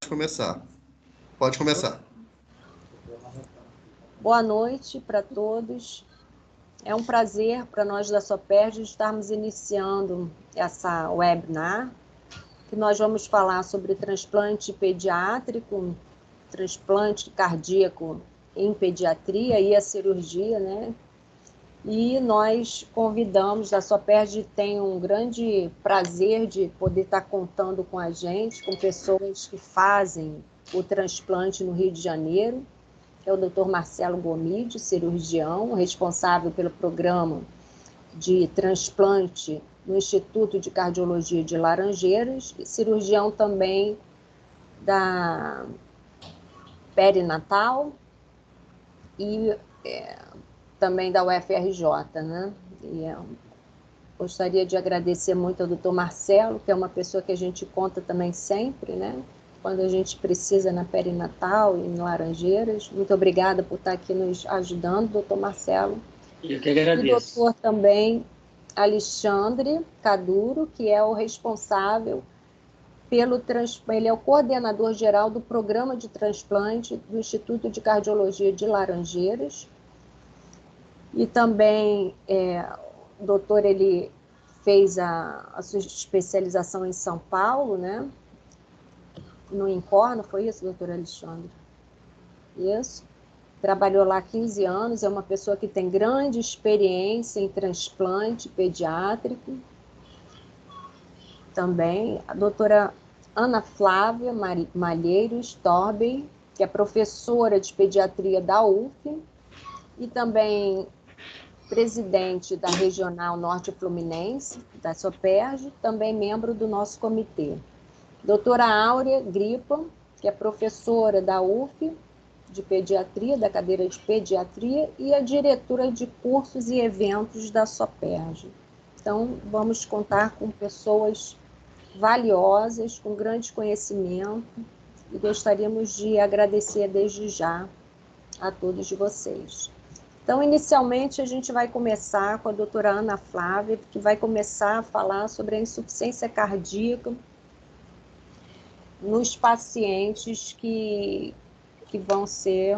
começar. Pode começar. Boa noite para todos. É um prazer para nós da SOPERJ estarmos iniciando essa webinar, que nós vamos falar sobre transplante pediátrico, transplante cardíaco em pediatria e a cirurgia, né? E nós convidamos, a SOPERJ tem um grande prazer de poder estar contando com a gente, com pessoas que fazem o transplante no Rio de Janeiro, que é o Dr. Marcelo Gomide, cirurgião, responsável pelo programa de transplante no Instituto de Cardiologia de Laranjeiras, e cirurgião também da perinatal e também da UFRJ, né? E gostaria de agradecer muito ao Dr. Marcelo, que é uma pessoa que a gente conta também sempre, né? Quando a gente precisa na perinatal e em Laranjeiras. Muito obrigada por estar aqui nos ajudando, doutor Marcelo. Eu que agradeço. E o doutor também Alexandre Caduro, que é o responsável pelo transplante, ele é o coordenador geral do programa de transplante do Instituto de Cardiologia de Laranjeiras. E também o doutor, ele fez a sua especialização em São Paulo, né? No INCOR, não foi isso, doutor Alexandre? Isso. Trabalhou lá 15 anos, é uma pessoa que tem grande experiência em transplante pediátrico. Também a doutora Ana Flávia Malheiros Torbey, que é professora de pediatria da UF, e também presidente da Regional Norte Fluminense, da SOPERJ, também membro do nosso comitê. Doutora Áurea Gripa, que é professora da UF, de pediatria, da cadeira de pediatria, e a diretora de cursos e eventos da SOPERJ. Então, vamos contar com pessoas valiosas, com grande conhecimento, e gostaríamos de agradecer desde já a todos vocês. Então, inicialmente, a gente vai começar com a doutora Ana Flávia, que vai começar a falar sobre a insuficiência cardíaca nos pacientes que vão ser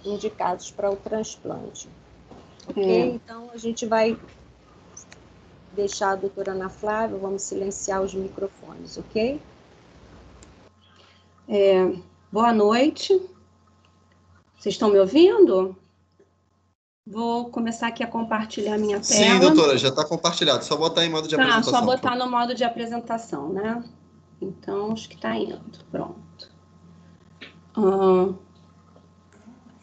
indicados para o transplante. Ok? Então, a gente vai deixar a doutora Ana Flávia, vamos silenciar os microfones, ok? Boa noite. Vocês estão me ouvindo? Vou começar aqui a compartilhar minha tela. Sim, doutora, já está compartilhado. Só botar em modo de apresentação. Só botar no modo de apresentação, né? Então, acho que está indo. Pronto.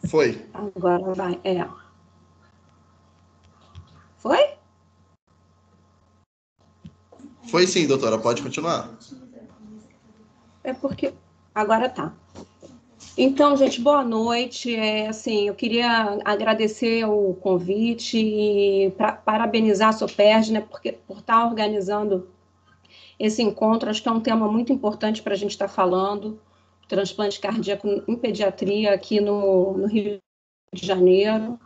Foi. Agora vai. Foi? Foi sim, doutora. Pode continuar. É porque... Agora tá. Então, gente, boa noite. Eu queria agradecer o convite e parabenizar a SOPERJ, né, por estar organizando esse encontro. Acho que é um tema muito importante para a gente estar falando, transplante cardíaco em pediatria aqui no Rio de Janeiro.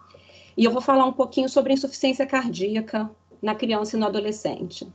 E eu vou falar um pouquinho sobre insuficiência cardíaca na criança e no adolescente.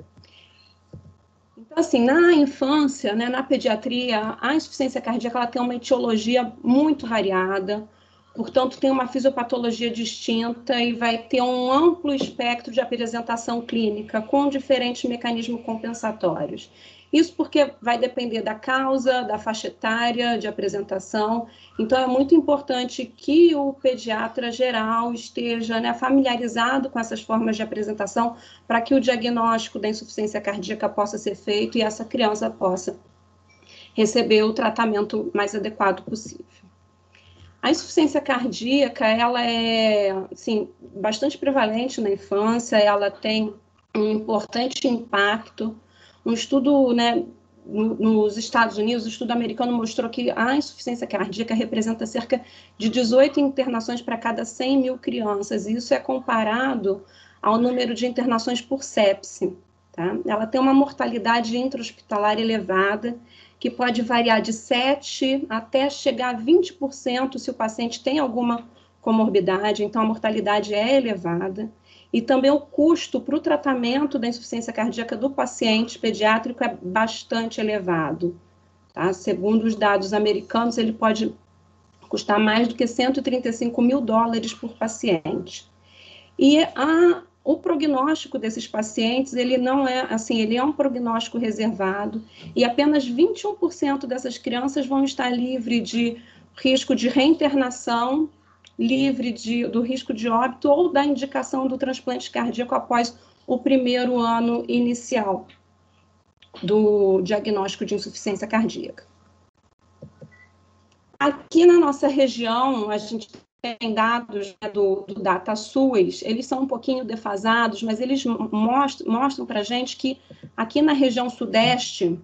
Então, assim, na infância, né, na pediatria, a insuficiência cardíaca ela tem uma etiologia muito variada, portanto, tem uma fisiopatologia distinta e vai ter um amplo espectro de apresentação clínica, com diferentes mecanismos compensatórios. Isso porque vai depender da causa, da faixa etária de apresentação. Então, é muito importante que o pediatra geral esteja, né, familiarizado com essas formas de apresentação para que o diagnóstico da insuficiência cardíaca possa ser feito e essa criança possa receber o tratamento mais adequado possível. A insuficiência cardíaca, ela é, assim, bastante prevalente na infância, ela tem um importante impacto. Um estudo, né, nos Estados Unidos, o estudo americano mostrou que a insuficiência cardíaca representa cerca de 18 internações para cada 100 mil crianças, e isso é comparado ao número de internações por sepse. Tá? Ela tem uma mortalidade intra-hospitalar elevada, que pode variar de 7% até chegar a 20% se o paciente tem alguma comorbidade, então a mortalidade é elevada. E também o custo para o tratamento da insuficiência cardíaca do paciente pediátrico é bastante elevado. tá? Segundo os dados americanos, ele pode custar mais do que $135 mil por paciente. E o prognóstico desses pacientes, ele não é, assim, ele é um prognóstico reservado, e apenas 21% dessas crianças vão estar livres de risco de reinternação, livre do risco de óbito ou da indicação do transplante cardíaco após o primeiro ano inicial do diagnóstico de insuficiência cardíaca. Aqui na nossa região, a gente tem dados, né, do DataSUS, eles são um pouquinho defasados, mas eles mostram para a gente que aqui na região sudeste,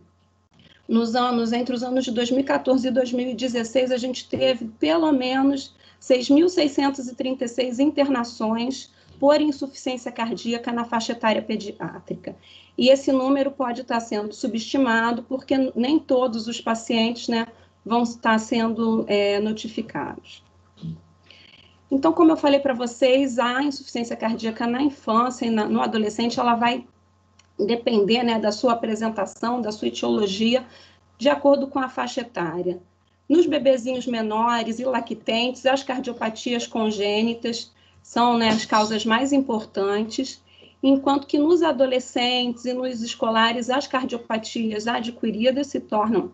entre os anos de 2014 e 2016, a gente teve pelo menos 6.636 internações por insuficiência cardíaca na faixa etária pediátrica. E esse número pode estar sendo subestimado, porque nem todos os pacientes, né, vão estar sendo notificados. Então, como eu falei para vocês, a insuficiência cardíaca na infância e no adolescente, ela vai depender, né, da sua apresentação, da sua etiologia, de acordo com a faixa etária. Nos bebezinhos menores e lactentes, as cardiopatias congênitas são, né, as causas mais importantes, enquanto que nos adolescentes e nos escolares, as cardiopatias adquiridas se tornam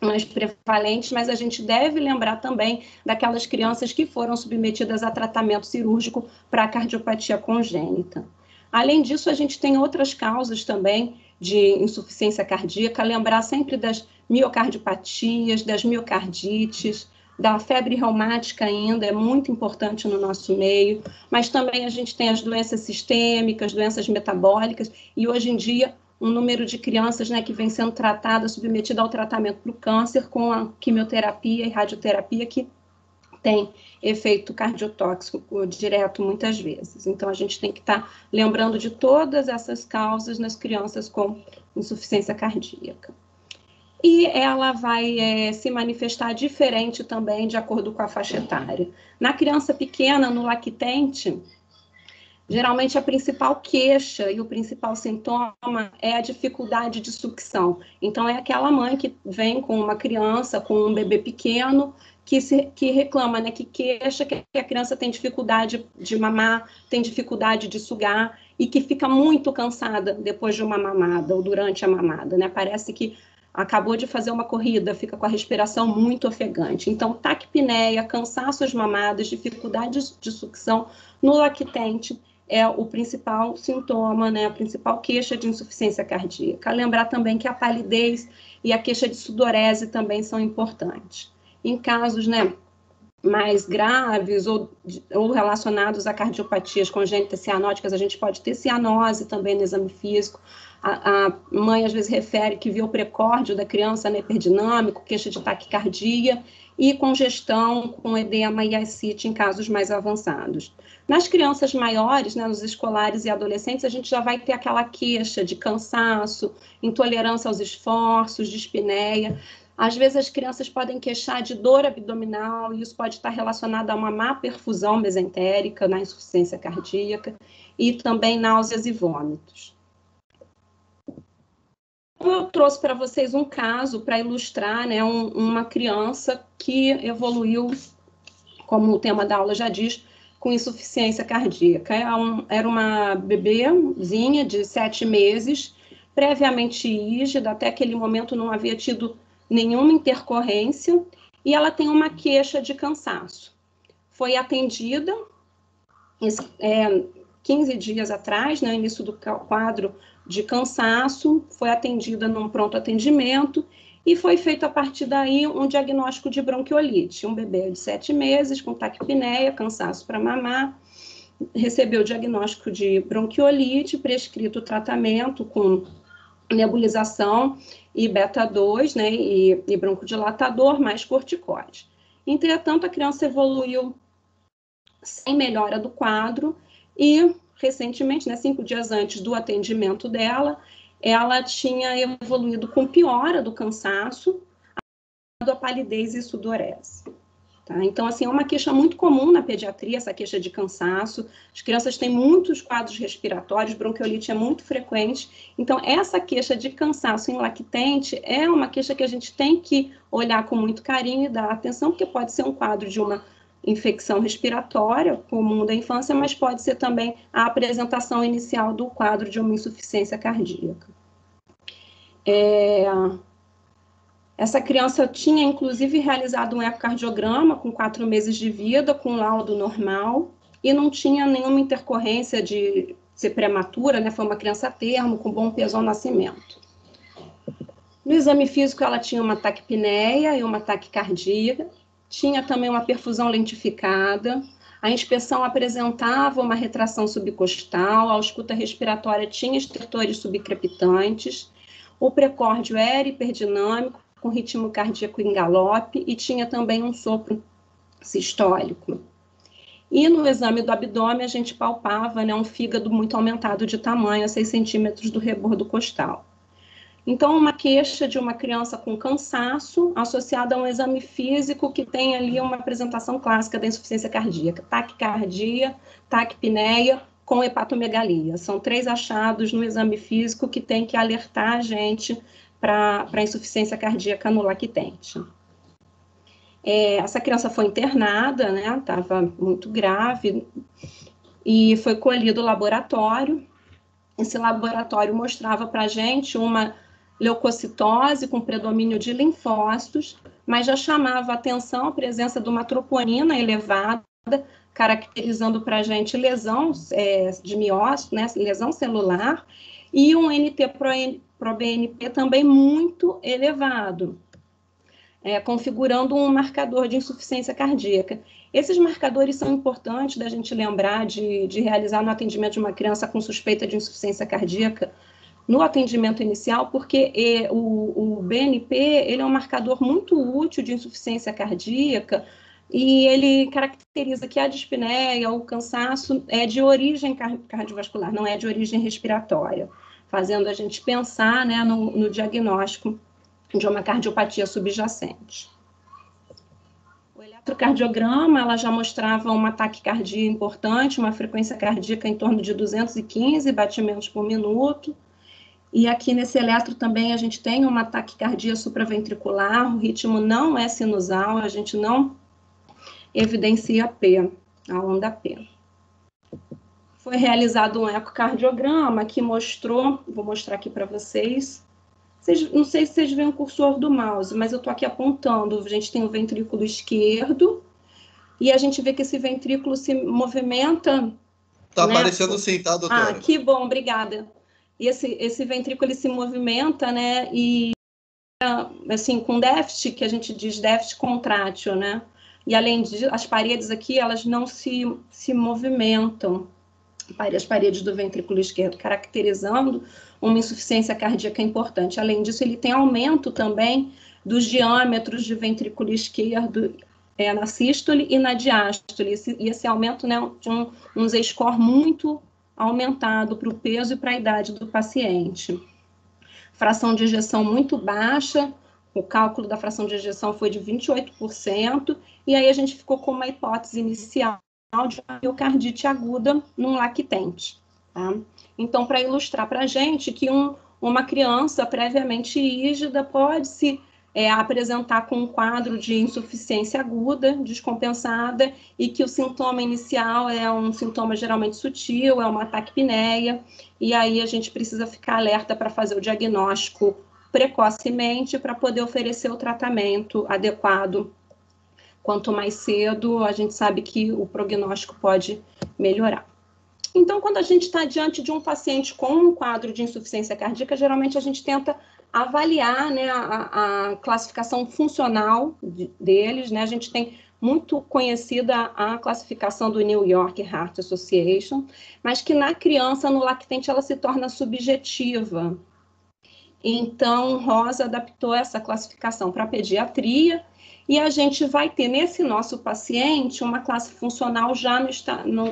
mais prevalentes, mas a gente deve lembrar também daquelas crianças que foram submetidas a tratamento cirúrgico para a cardiopatia congênita. Além disso, a gente tem outras causas também de insuficiência cardíaca, lembrar sempre das miocardiopatias, das miocardites, da febre reumática ainda, é muito importante no nosso meio, mas também a gente tem as doenças sistêmicas, doenças metabólicas, e hoje em dia um número de crianças, né, que vem sendo tratada, submetida ao tratamento para o câncer com a quimioterapia e radioterapia, que tem efeito cardiotóxico direto muitas vezes. Então, a gente tem que estar lembrando de todas essas causas nas crianças com insuficiência cardíaca. E ela vai se manifestar diferente também de acordo com a faixa etária. Na criança pequena, no lactente, geralmente a principal queixa e o principal sintoma é a dificuldade de sucção. Então, é aquela mãe que vem com uma criança, com um bebê pequeno, que reclama, né, que queixa que a criança tem dificuldade de mamar, tem dificuldade de sugar e que fica muito cansada depois de uma mamada ou durante a mamada, né? Parece que acabou de fazer uma corrida, fica com a respiração muito ofegante. Então, taquipneia, cansaços mamados, dificuldades de sucção no lactente é o principal sintoma, né, a principal queixa de insuficiência cardíaca. Lembrar também que a palidez e a queixa de sudorese também são importantes. Em casos, né, mais graves ou relacionados a cardiopatias congênitas cianóticas, a gente pode ter cianose também no exame físico. A mãe às vezes refere que viu o precórdio da criança, né, hiperdinâmico, queixa de taquicardia e congestão com edema e ascite em casos mais avançados. Nas crianças maiores, né, nos escolares e adolescentes, a gente já vai ter aquela queixa de cansaço, intolerância aos esforços, dispneia. Às vezes as crianças podem queixar de dor abdominal e isso pode estar relacionado a uma má perfusão mesentérica na insuficiência cardíaca e também náuseas e vômitos. Eu trouxe para vocês um caso para ilustrar, né, uma criança que evoluiu, como o tema da aula já diz, com insuficiência cardíaca. Era uma bebezinha de 7 meses, previamente rígida, até aquele momento não havia tido nenhuma intercorrência, e ela tem uma queixa de cansaço. Foi atendida 15 dias atrás, no início do quadro de cansaço, foi atendida num pronto atendimento e foi feito a partir daí um diagnóstico de bronquiolite. Um bebê de 7 meses com taquipneia, cansaço para mamar, recebeu o diagnóstico de bronquiolite, prescrito tratamento com nebulização e beta-2, né, e broncodilatador, mais corticoide. Entretanto, a criança evoluiu sem melhora do quadro e, recentemente, né, 5 dias antes do atendimento dela, ela tinha evoluído com piora do cansaço, a palidez e sudorese. Tá? Então, assim, é uma queixa muito comum na pediatria, essa queixa de cansaço. As crianças têm muitos quadros respiratórios, bronquiolite é muito frequente. Então, essa queixa de cansaço em lactente é uma queixa que a gente tem que olhar com muito carinho e dar atenção, porque pode ser um quadro de uma infecção respiratória comum da infância, mas pode ser também a apresentação inicial do quadro de uma insuficiência cardíaca. Essa criança tinha, inclusive, realizado um ecocardiograma com 4 meses de vida, com laudo normal, e não tinha nenhuma intercorrência de ser prematura, né? Foi uma criança a termo, com bom peso ao nascimento. No exame físico, ela tinha uma taquipneia e uma taquicardia, tinha também uma perfusão lentificada, a inspeção apresentava uma retração subcostal, a ausculta respiratória tinha estertores subcrepitantes, o precórdio era hiperdinâmico, com ritmo cardíaco em galope, e tinha também um sopro sistólico. E no exame do abdômen, a gente palpava, né, um fígado muito aumentado de tamanho, a 6 centímetros do rebordo costal. Então, uma queixa de uma criança com cansaço, associada a um exame físico que tem ali uma apresentação clássica da insuficiência cardíaca, taquicardia, taquipneia, com hepatomegalia. São 3 achados no exame físico que tem que alertar a gente para a insuficiência cardíaca no lactente. Essa criança foi internada, né, estava muito grave, e foi colhido o laboratório. Esse laboratório mostrava para a gente uma leucocitose com predomínio de linfócitos, mas já chamava a atenção a presença de uma troponina elevada, caracterizando para a gente lesão de miócito, né, lesão celular, e um NT-proBNP também muito elevado, configurando um marcador de insuficiência cardíaca. Esses marcadores são importantes da gente lembrar de realizar no atendimento de uma criança com suspeita de insuficiência cardíaca no atendimento inicial, porque o BNP ele é um marcador muito útil de insuficiência cardíaca, e ele caracteriza que a dispneia, o cansaço, é de origem cardiovascular, não é de origem respiratória, fazendo a gente pensar, né, no diagnóstico de uma cardiopatia subjacente. O eletrocardiograma, ela já mostrava uma taquicardia importante, uma frequência cardíaca em torno de 215 batimentos por minuto, e aqui nesse eletro também a gente tem uma taquicardia supraventricular, o ritmo não é sinusal, a gente não evidencia P, a onda P. Foi realizado um ecocardiograma que mostrou, vou mostrar aqui para vocês, não sei se vocês veem o cursor do mouse, mas eu estou aqui apontando, a gente tem o ventrículo esquerdo, e a gente vê que esse ventrículo se movimenta... Tá aparecendo sim, tá, doutora? Ah, que bom, obrigada. E esse ventrículo ele se movimenta, né, e assim, com déficit, que a gente diz déficit contrátil, né, e além disso, as paredes aqui, elas não se movimentam, as paredes do ventrículo esquerdo, caracterizando uma insuficiência cardíaca importante. Além disso, ele tem aumento também dos diâmetros de ventrículo esquerdo na sístole e na diástole, e esse aumento, né, de um Z-score muito aumentado para o peso e para a idade do paciente. Fração de ejeção muito baixa, o cálculo da fração de ejeção foi de 28%, e aí a gente ficou com uma hipótese inicial de miocardite aguda num lactente. Tá? Então, para ilustrar para a gente que uma criança previamente rígida pode se apresentar com um quadro de insuficiência aguda, descompensada, e que o sintoma inicial é um sintoma geralmente sutil, é uma taquipneia, e aí a gente precisa ficar alerta para fazer o diagnóstico precocemente para poder oferecer o tratamento adequado. Quanto mais cedo, a gente sabe que o prognóstico pode melhorar. Então, quando a gente está diante de um paciente com um quadro de insuficiência cardíaca, geralmente a gente tenta avaliar, né, a classificação funcional deles, né? A gente tem muito conhecida a classificação do New York Heart Association, mas que na criança, no lactente, ela se torna subjetiva. Então, Rosa adaptou essa classificação para a pediatria, e a gente vai ter nesse nosso paciente uma classe funcional já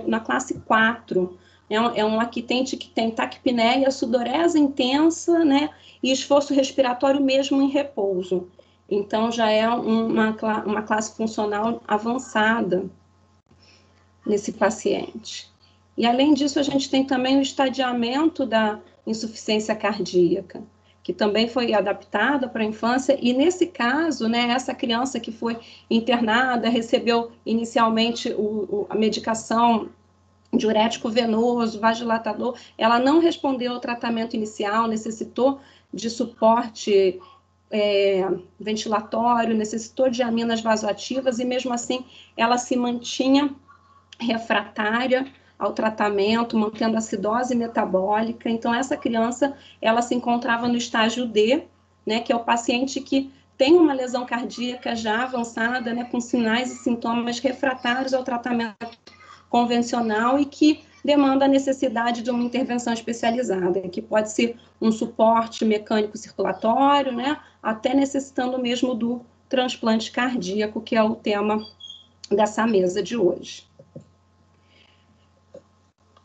na classe 4. É um lactente que tem taquipneia, sudorese intensa, né, e esforço respiratório mesmo em repouso. Então, já é uma classe funcional avançada nesse paciente. E, além disso, a gente tem também o estadiamento da insuficiência cardíaca, que também foi adaptada para a infância, e nesse caso, né, essa criança que foi internada, recebeu inicialmente a medicação diurético venoso, vasodilatador, ela não respondeu ao tratamento inicial, necessitou de suporte ventilatório, necessitou de aminas vasoativas, e mesmo assim ela se mantinha refratária ao tratamento, mantendo acidose metabólica. Então, essa criança, ela se encontrava no estágio D, né, que é o paciente que tem uma lesão cardíaca já avançada, né, com sinais e sintomas refratários ao tratamento convencional e que demanda a necessidade de uma intervenção especializada, que pode ser um suporte mecânico circulatório, né, até necessitando mesmo do transplante cardíaco, que é o tema dessa mesa de hoje.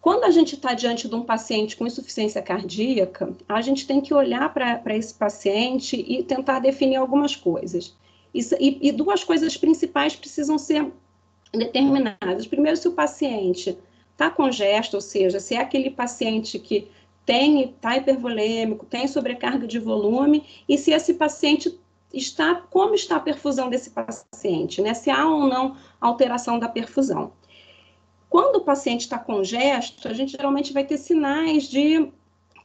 Quando a gente está diante de um paciente com insuficiência cardíaca, a gente tem que olhar para esse paciente e tentar definir algumas coisas. E duas coisas principais precisam ser determinadas. Primeiro, se o paciente está congesto, ou seja, se é aquele paciente que está hipervolêmico, tem sobrecarga de volume, e se esse paciente como está a perfusão desse paciente, né? Se há ou não alteração da perfusão. Quando o paciente está congesto, a gente geralmente vai ter sinais de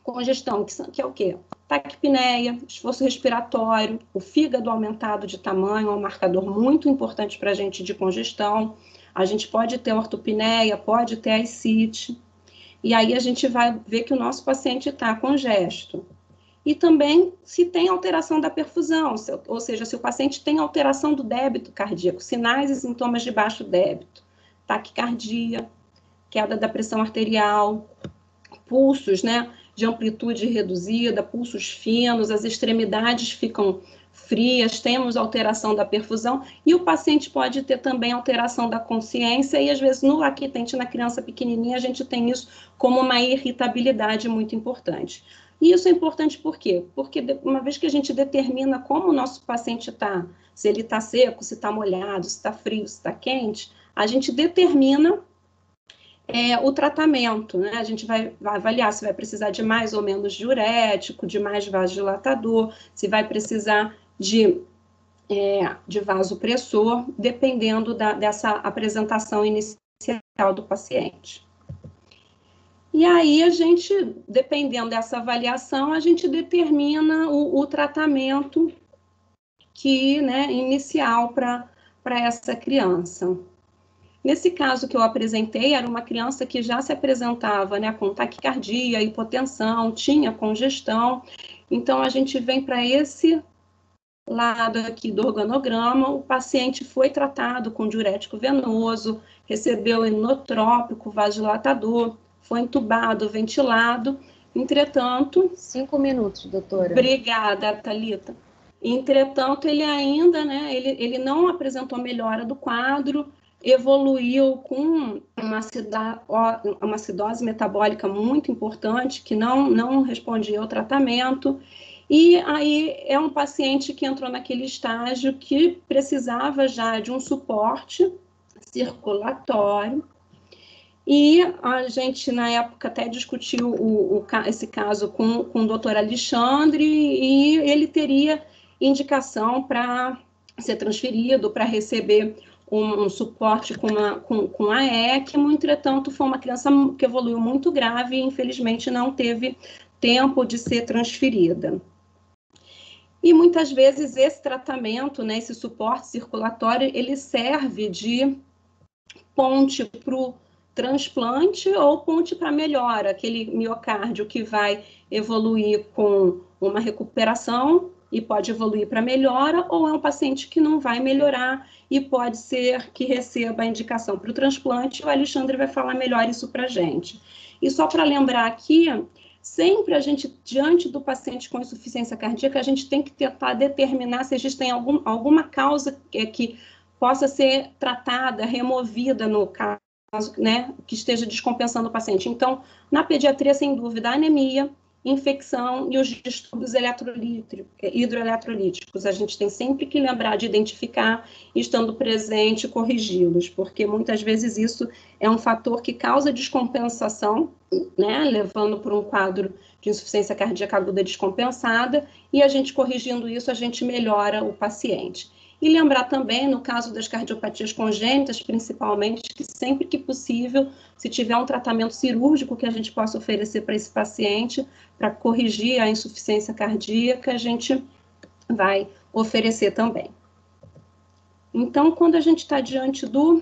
congestão, que é o quê? Taquipneia, esforço respiratório, o fígado aumentado de tamanho, é um marcador muito importante para a gente de congestão. A gente pode ter ortopneia, pode ter ascite. E aí a gente vai ver que o nosso paciente está congesto. E também se tem alteração da perfusão, ou seja, se o paciente tem alteração do débito cardíaco, sinais e sintomas de baixo débito, taquicardia, queda da pressão arterial, pulsos, né, de amplitude reduzida, pulsos finos, as extremidades ficam frias, temos alteração da perfusão, e o paciente pode ter também alteração da consciência, e às vezes no lactente, na criança pequenininha, a gente tem isso como uma irritabilidade muito importante. E isso é importante por quê? Porque uma vez que a gente determina como o nosso paciente está, se ele está seco, se está molhado, se está frio, se está quente, a gente determina o tratamento, né? A gente vai avaliar se vai precisar de mais ou menos diurético, de mais vasodilatador, se vai precisar de vasopressor, dependendo dessa apresentação inicial do paciente. E aí, a gente, dependendo dessa avaliação, a gente determina o tratamento inicial para essa criança. Nesse caso que eu apresentei, era uma criança que já se apresentava, né, com taquicardia, hipotensão, tinha congestão. Então, a gente vem para esse lado aqui do organograma, o paciente foi tratado com diurético venoso, recebeu inotrópico, vasodilatador, foi entubado, ventilado. Entretanto... 5 minutos, doutora. Obrigada, Thalita. Entretanto, ele ainda, né, ele não apresentou melhora do quadro, evoluiu com uma acidose metabólica muito importante, que não respondia ao tratamento, e aí é um paciente que entrou naquele estágio que precisava já de um suporte circulatório, e a gente, na época, até discutiu esse caso com o doutor Alexandre, e ele teria indicação para ser transferido, para receber um suporte com a ECMO. Entretanto, foi uma criança que evoluiu muito grave e, infelizmente, não teve tempo de ser transferida. E, muitas vezes, esse tratamento, né, esse suporte circulatório, ele serve de ponte para o transplante ou ponte para melhora, aquele miocárdio que vai evoluir com uma recuperação e pode evoluir para melhora, ou é um paciente que não vai melhorar e pode ser que receba a indicação para o transplante. O Alexandre vai falar melhor isso para a gente. E só para lembrar aqui, sempre a gente, diante do paciente com insuficiência cardíaca, a gente tem que tentar determinar se existem alguma causa que possa ser tratada, removida no caso, né, que esteja descompensando o paciente. Então, na pediatria, sem dúvida, a anemia infecção e os distúrbios hidroeletrolíticos. A gente tem sempre que lembrar de identificar, estando presente, corrigi-los, porque muitas vezes isso é um fator que causa descompensação, né, levando para um quadro de insuficiência cardíaca aguda descompensada, e a gente corrigindo isso, a gente melhora o paciente. E lembrar também, no caso das cardiopatias congênitas, principalmente, que sempre que possível, se tiver um tratamento cirúrgico que a gente possa oferecer para esse paciente, para corrigir a insuficiência cardíaca, a gente vai oferecer também. Então, quando a gente está diante do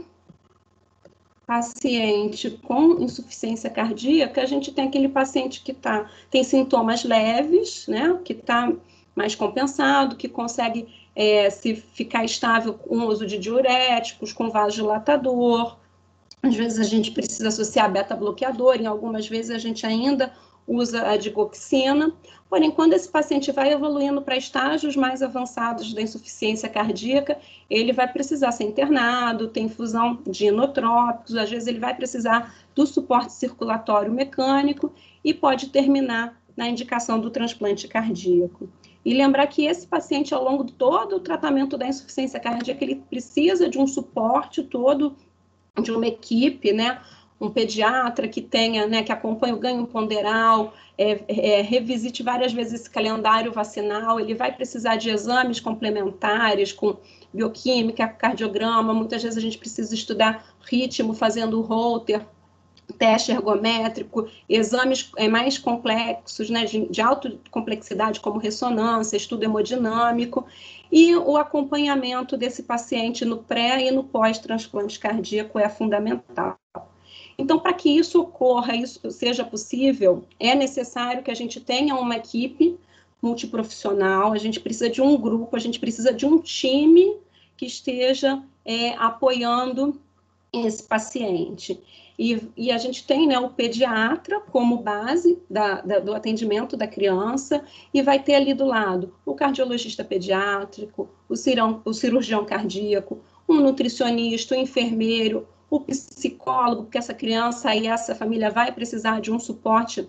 paciente com insuficiência cardíaca, a gente tem aquele paciente que tem sintomas leves, né, que está mais compensado, que consegue se ficar estável com o uso de diuréticos, com vasodilatador. Às vezes a gente precisa associar beta-bloqueador, em algumas vezes a gente ainda usa a digoxina. Porém, quando esse paciente vai evoluindo para estágios mais avançados da insuficiência cardíaca, ele vai precisar ser internado, ter infusão de inotrópicos, às vezes ele vai precisar do suporte circulatório mecânico e pode terminar na indicação do transplante cardíaco. E lembrar que esse paciente, ao longo de todo o tratamento da insuficiência cardíaca, ele precisa de um suporte todo, de uma equipe, né? Um pediatra que tenha, né, que acompanhe o ganho ponderal, revisite várias vezes esse calendário vacinal, ele vai precisar de exames complementares com bioquímica, cardiograma, muitas vezes a gente precisa estudar ritmo, fazendo o Holter, teste ergométrico, exames mais complexos, né, de alta complexidade, como ressonância, estudo hemodinâmico, e o acompanhamento desse paciente no pré e no pós-transplante cardíaco é fundamental. Então, para que isso ocorra, isso seja possível, é necessário que a gente tenha uma equipe multiprofissional, a gente precisa de um grupo, a gente precisa de um time que esteja apoiando esse paciente. E a gente tem, né, o pediatra como base do atendimento da criança, e vai ter ali do lado o cardiologista pediátrico, o cirurgião cardíaco, um nutricionista, o enfermeiro, o psicólogo, porque essa criança e essa família vai precisar de um suporte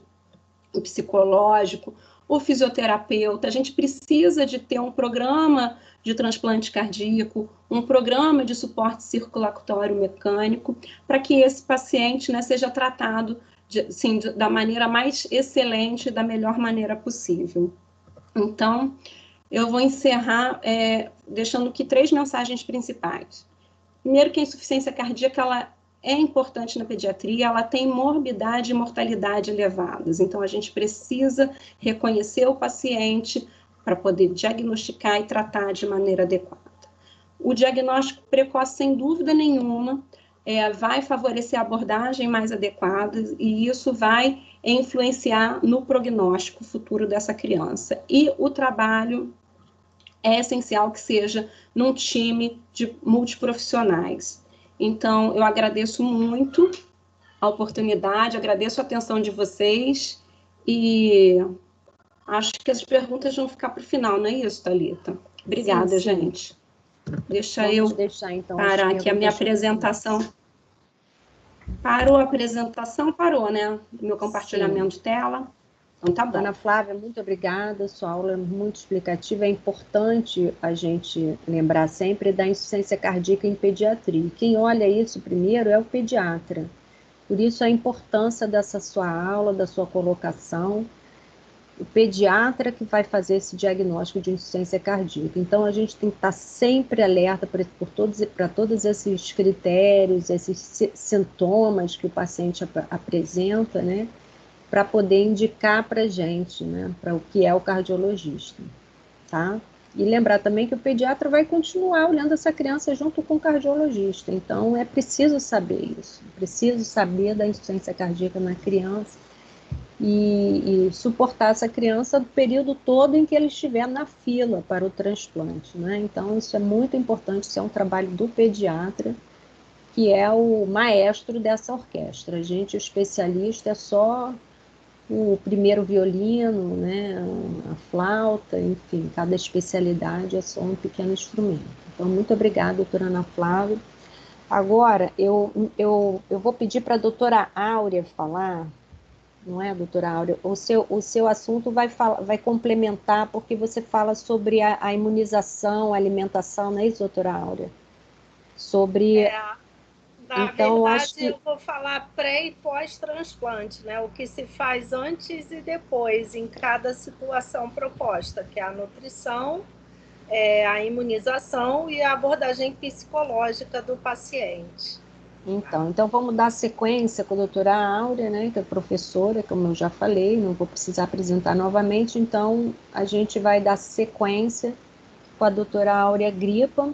psicológico, o fisioterapeuta. A gente precisa de ter um programa de transplante cardíaco, um programa de suporte circulatório mecânico, para que esse paciente, né, seja tratado da maneira mais excelente, da melhor maneira possível. Então, eu vou encerrar deixando aqui 3 mensagens principais. Primeiro, que a insuficiência cardíaca ela é importante na pediatria, ela tem morbidade e mortalidade elevadas, então a gente precisa reconhecer o paciente para poder diagnosticar e tratar de maneira adequada. O diagnóstico precoce, sem dúvida nenhuma, vai favorecer a abordagem mais adequada, e isso vai influenciar no prognóstico futuro dessa criança. E o trabalho é essencial que seja num time de multiprofissionais. Então, eu agradeço muito a oportunidade, agradeço a atenção de vocês, e acho que as perguntas vão ficar para o final, não é isso, Thalita? Obrigada, sim. Gente. Vamos deixar, então, parar aqui a minha apresentação. Parou a apresentação? Parou, né? Meu compartilhamento de tela. Então, tá bom. Ana Flávia, muito obrigada, sua aula é muito explicativa, é importante a gente lembrar sempre da insuficiência cardíaca em pediatria. Quem olha isso primeiro é o pediatra, por isso a importância dessa sua aula, da sua colocação, o pediatra que vai fazer esse diagnóstico de insuficiência cardíaca. Então, a gente tem que estar sempre alerta para todos esses critérios, esses sintomas que o paciente apresenta, né? Para poder indicar para a gente, né, para o que é o cardiologista, tá? E lembrar também que o pediatra vai continuar olhando essa criança junto com o cardiologista, então é preciso saber isso, preciso saber da insuficiência cardíaca na criança e suportar essa criança no período todo em que ele estiver na fila para o transplante, né? Então isso é muito importante, isso é um trabalho do pediatra, que é o maestro dessa orquestra. A gente, o especialista, é só o primeiro violino, né, a flauta, enfim, cada especialidade é só um pequeno instrumento. Então, muito obrigada, doutora Ana Flávia. Agora, eu vou pedir para a doutora Áurea falar, não é, doutora Áurea? O seu assunto vai complementar, porque você fala sobre a imunização, a alimentação, não é isso, doutora Áurea? Sobre. Na Então, eu acho verdade, que. eu vou falar pré e pós-transplante, né? O que se faz antes e depois em cada situação proposta, que é a nutrição, a imunização e a abordagem psicológica do paciente. Então vamos dar sequência com a doutora Áurea, né, que é professora, como eu já falei, não vou precisar apresentar novamente, então a gente vai dar sequência com a doutora Áurea Gripa,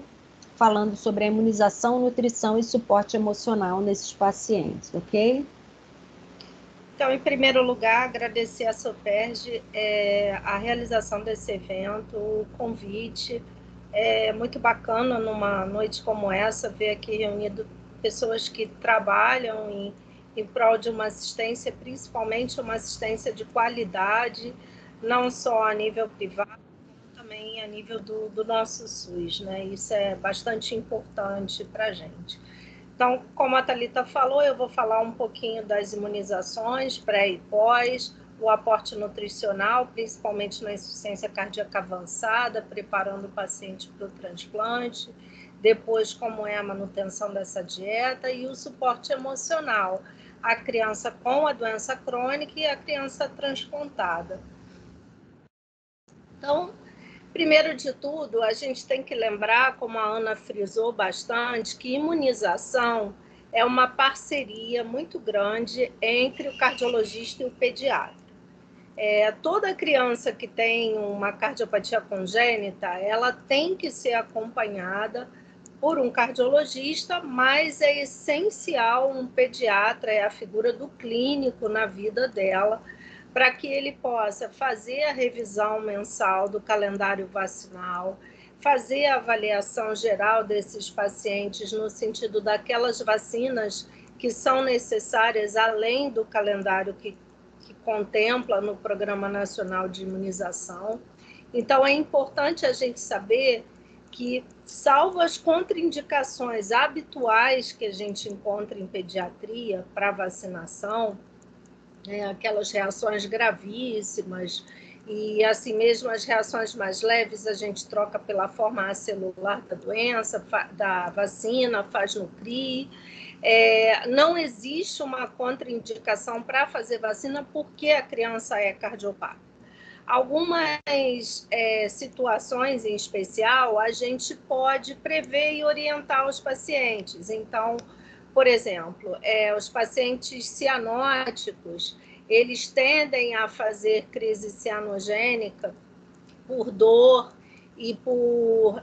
falando sobre a imunização, nutrição e suporte emocional nesses pacientes, ok? Então, em primeiro lugar, agradecer a Soperj a realização desse evento, o convite. É muito bacana numa noite como essa ver aqui reunido pessoas que trabalham em prol de uma assistência, principalmente uma assistência de qualidade, não só a nível privado, como também a nível do nosso SUS, né? Isso é bastante importante para a gente. Então, como a Thalita falou, eu vou falar um pouquinho das imunizações pré e pós, o aporte nutricional, principalmente na insuficiência cardíaca avançada, preparando o paciente para o transplante, depois como é a manutenção dessa dieta e o suporte emocional, a criança com a doença crônica e a criança transplantada. Então, primeiro de tudo, a gente tem que lembrar, como a Ana frisou bastante, que imunização é uma parceria muito grande entre o cardiologista e o pediatra. Toda criança que tem uma cardiopatia congênita, ela tem que ser acompanhada por um cardiologista, mas é essencial um pediatra, é a figura do clínico na vida dela, para que ele possa fazer a revisão mensal do calendário vacinal, fazer a avaliação geral desses pacientes no sentido daquelas vacinas que são necessárias além do calendário que contempla no Programa Nacional de Imunização. Então, é importante a gente saber que, salvo as contraindicações habituais que a gente encontra em pediatria para vacinação, aquelas reações gravíssimas, e assim mesmo as reações mais leves a gente troca pela forma acelular da doença, da vacina, faz no CRI. Não existe uma contraindicação para fazer vacina porque a criança é cardiopata. Algumas situações em especial a gente pode prever e orientar os pacientes. Então, por exemplo, os pacientes cianóticos, eles tendem a fazer crise cianogênica por dor e por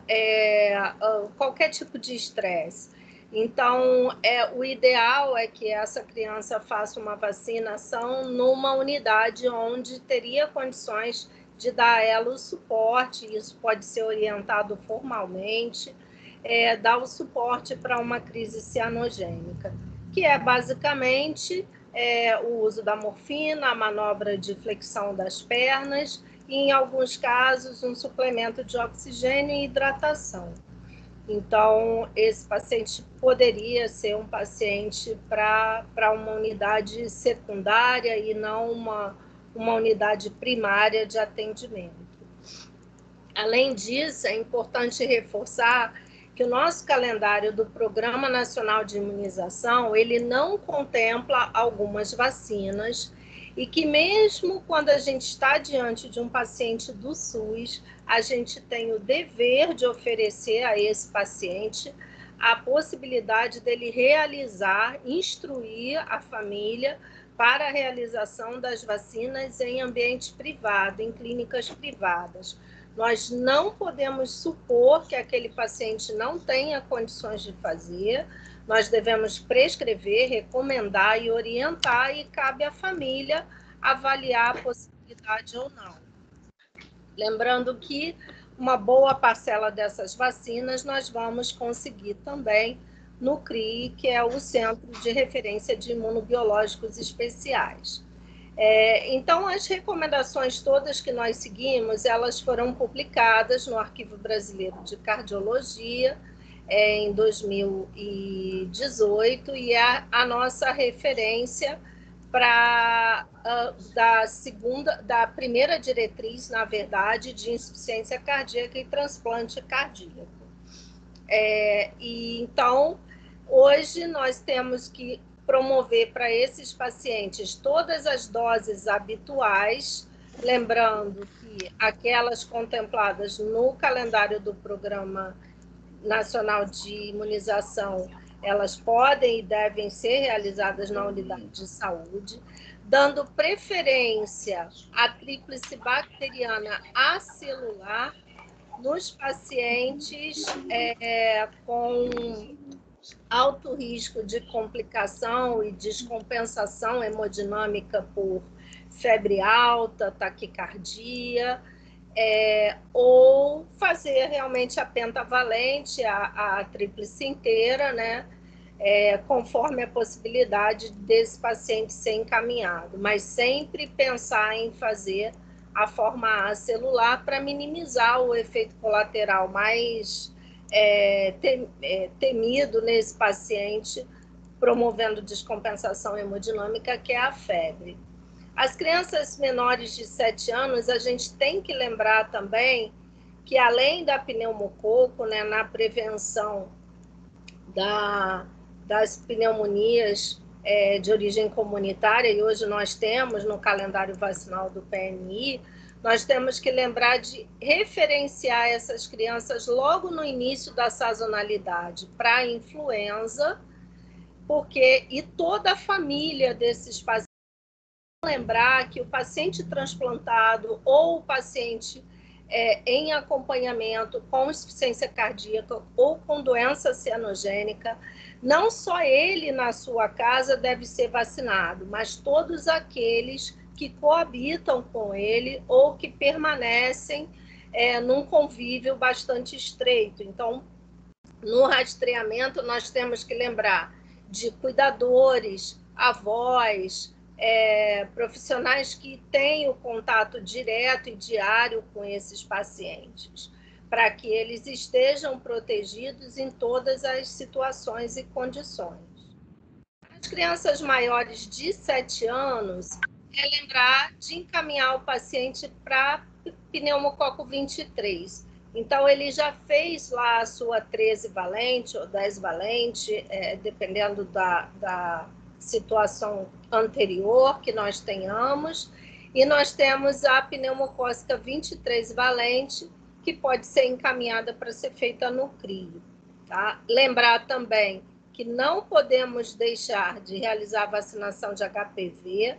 qualquer tipo de estresse. Então, o ideal é que essa criança faça uma vacinação numa unidade onde teria condições de dar a ela o suporte, isso pode ser orientado formalmente, dar o suporte para uma crise cianogênica, que é basicamente o uso da morfina, a manobra de flexão das pernas e, em alguns casos, um suplemento de oxigênio e hidratação. Então, esse paciente poderia ser um paciente para uma unidade secundária e não uma unidade primária de atendimento. Além disso, é importante reforçar que o nosso calendário do Programa Nacional de Imunização, ele não contempla algumas vacinas e que mesmo quando a gente está diante de um paciente do SUS, a gente tem o dever de oferecer a esse paciente a possibilidade dele realizar, instruir a família para a realização das vacinas em ambiente privado, em clínicas privadas. Nós não podemos supor que aquele paciente não tenha condições de fazer, nós devemos prescrever, recomendar e orientar, e cabe à família avaliar a possibilidade ou não. Lembrando que uma boa parcela dessas vacinas nós vamos conseguir também no CRI, que é o Centro de Referência de Imunobiológicos Especiais. Então, as recomendações todas que nós seguimos, elas foram publicadas no Arquivo Brasileiro de Cardiologia em 2018, e a nossa referência da primeira diretriz, na verdade, de insuficiência cardíaca e transplante cardíaco. E então, hoje nós temos que promover para esses pacientes todas as doses habituais, lembrando que aquelas contempladas no calendário do Programa Nacional de Imunização, elas podem e devem ser realizadas na unidade de saúde, dando preferência à tríplice bacteriana acelular nos pacientes com alto risco de complicação e descompensação hemodinâmica por febre alta, taquicardia, ou fazer realmente a pentavalente, a tríplice inteira, né? Conforme a possibilidade desse paciente ser encaminhado, mas sempre pensar em fazer a forma acelular para minimizar o efeito colateral mais temido nesse paciente, promovendo descompensação hemodinâmica, que é a febre. As crianças menores de 7 anos, a gente tem que lembrar também que, além da pneumococo, né, na prevenção das pneumonias de origem comunitária, e hoje nós temos no calendário vacinal do PNI, nós temos que lembrar de referenciar essas crianças logo no início da sazonalidade para a influenza, e toda a família desses pacientes, lembrar que o paciente transplantado ou o paciente em acompanhamento com insuficiência cardíaca ou com doença cianogênica, não só ele na sua casa deve ser vacinado, mas todos aqueles que coabitam com ele ou que permanecem num convívio bastante estreito. Então, no rastreamento, nós temos que lembrar de cuidadores, avós, profissionais que têm o contato direto e diário com esses pacientes, para que eles estejam protegidos em todas as situações e condições. As crianças maiores de 7 anos, lembrar de encaminhar o paciente para pneumococo 23. Então, ele já fez lá a sua 13 valente ou 10 valente, dependendo da situação anterior que nós tenhamos, e nós temos a pneumocócica 23 valente, que pode ser encaminhada para ser feita no CRIO. Tá? Lembrar também que não podemos deixar de realizar a vacinação de HPV.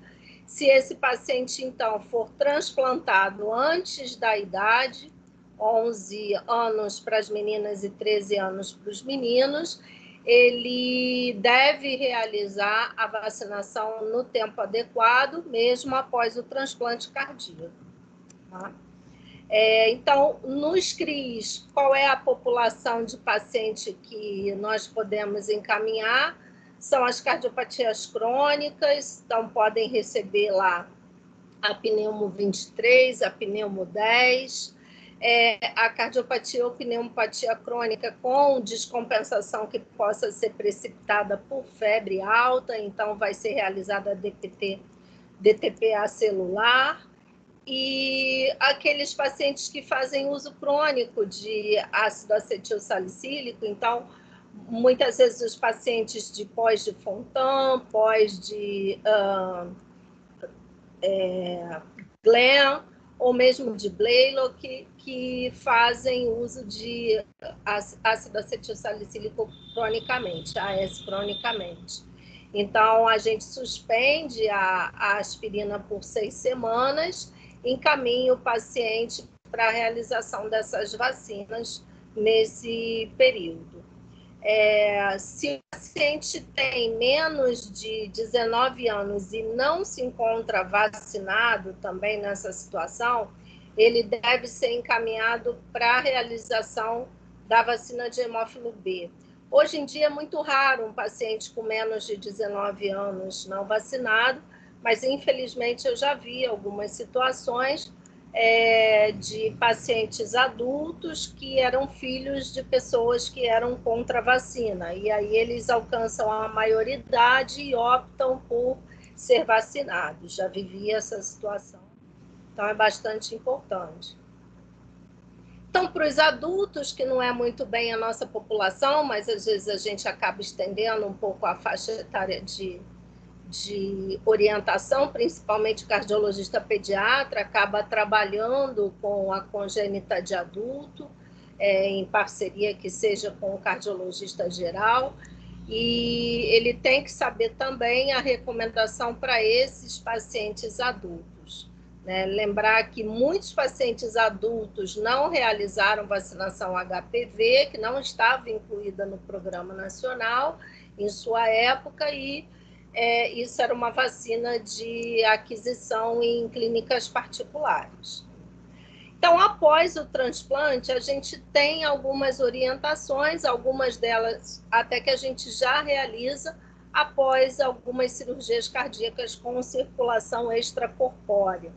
Se esse paciente, então, for transplantado antes da idade, 11 anos para as meninas e 13 anos para os meninos, ele deve realizar a vacinação no tempo adequado, mesmo após o transplante cardíaco. Tá? Então, nos CRIs, qual é a população de paciente que nós podemos encaminhar? São as cardiopatias crônicas, então podem receber lá a pneumo 23, a pneumo 10, a cardiopatia ou pneumopatia crônica com descompensação que possa ser precipitada por febre alta, então vai ser realizada a DTP acelular, e aqueles pacientes que fazem uso crônico de ácido acetil salicílico, então, muitas vezes os pacientes de pós de Fontan, pós de Glenn, ou mesmo de Blalock, que fazem uso de ácido acetil salicílico cronicamente, AS cronicamente. Então, a gente suspende a aspirina por 6 semanas, encaminha o paciente para a realização dessas vacinas nesse período. Se o paciente tem menos de 19 anos e não se encontra vacinado também nessa situação, ele deve ser encaminhado para a realização da vacina de hemófilo B. Hoje em dia é muito raro um paciente com menos de 19 anos não vacinado, mas infelizmente eu já vi algumas situações de pacientes adultos que eram filhos de pessoas que eram contra a vacina, e aí eles alcançam a maioridade e optam por ser vacinados. Já vivi essa situação, então é bastante importante. Então, para os adultos, que não é muito bem a nossa população, mas às vezes a gente acaba estendendo um pouco a faixa etária de orientação, principalmente o cardiologista pediatra, acaba trabalhando com a congênita de adulto, em parceria que seja com o cardiologista geral, e ele tem que saber também a recomendação para esses pacientes adultos. Né? Lembrar que muitos pacientes adultos não realizaram vacinação HPV, que não estava incluída no Programa Nacional em sua época, e isso era uma vacina de aquisição em clínicas particulares. Então, após o transplante, a gente tem algumas orientações, algumas delas até que a gente já realiza após algumas cirurgias cardíacas com circulação extracorpórea.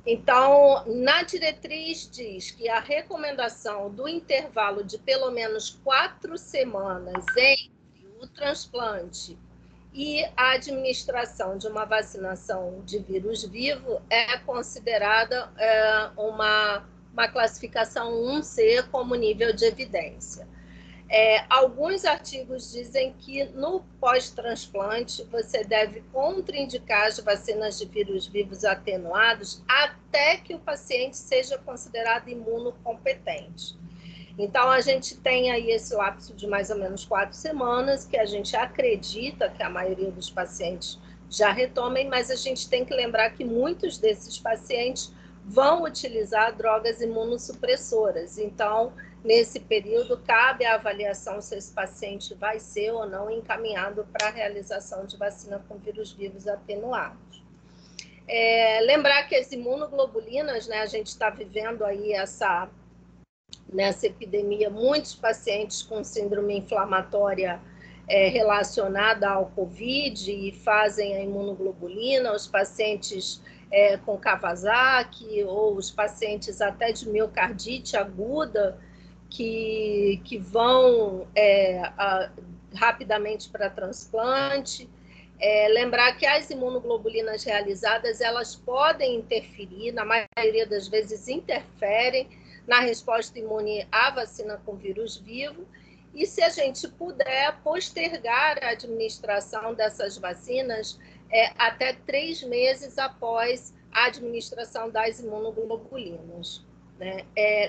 Então, na diretriz diz que a recomendação do intervalo de pelo menos 4 semanas entre o transplante e a administração de uma vacinação de vírus vivo é considerada uma classificação 1C como nível de evidência. Alguns artigos dizem que no pós-transplante você deve contraindicar as vacinas de vírus vivos atenuados até que o paciente seja considerado imunocompetente. Então, a gente tem aí esse lapso de mais ou menos 4 semanas, que a gente acredita que a maioria dos pacientes já retomem, mas a gente tem que lembrar que muitos desses pacientes vão utilizar drogas imunossupressoras. Então, nesse período, cabe a avaliação se esse paciente vai ser ou não encaminhado para a realização de vacina com vírus vivos atenuados. Lembrar que as imunoglobulinas, né, a gente está vivendo aí nessa epidemia, muitos pacientes com síndrome inflamatória relacionada ao Covid e fazem a imunoglobulina, os pacientes com Kawasaki ou os pacientes até de miocardite aguda que vão rapidamente para transplante. Lembrar que as imunoglobulinas realizadas, elas podem interferir, na maioria das vezes interferem na resposta imune à vacina com vírus vivo, e se a gente puder postergar a administração dessas vacinas até 3 meses após a administração das imunoglobulinas. Né?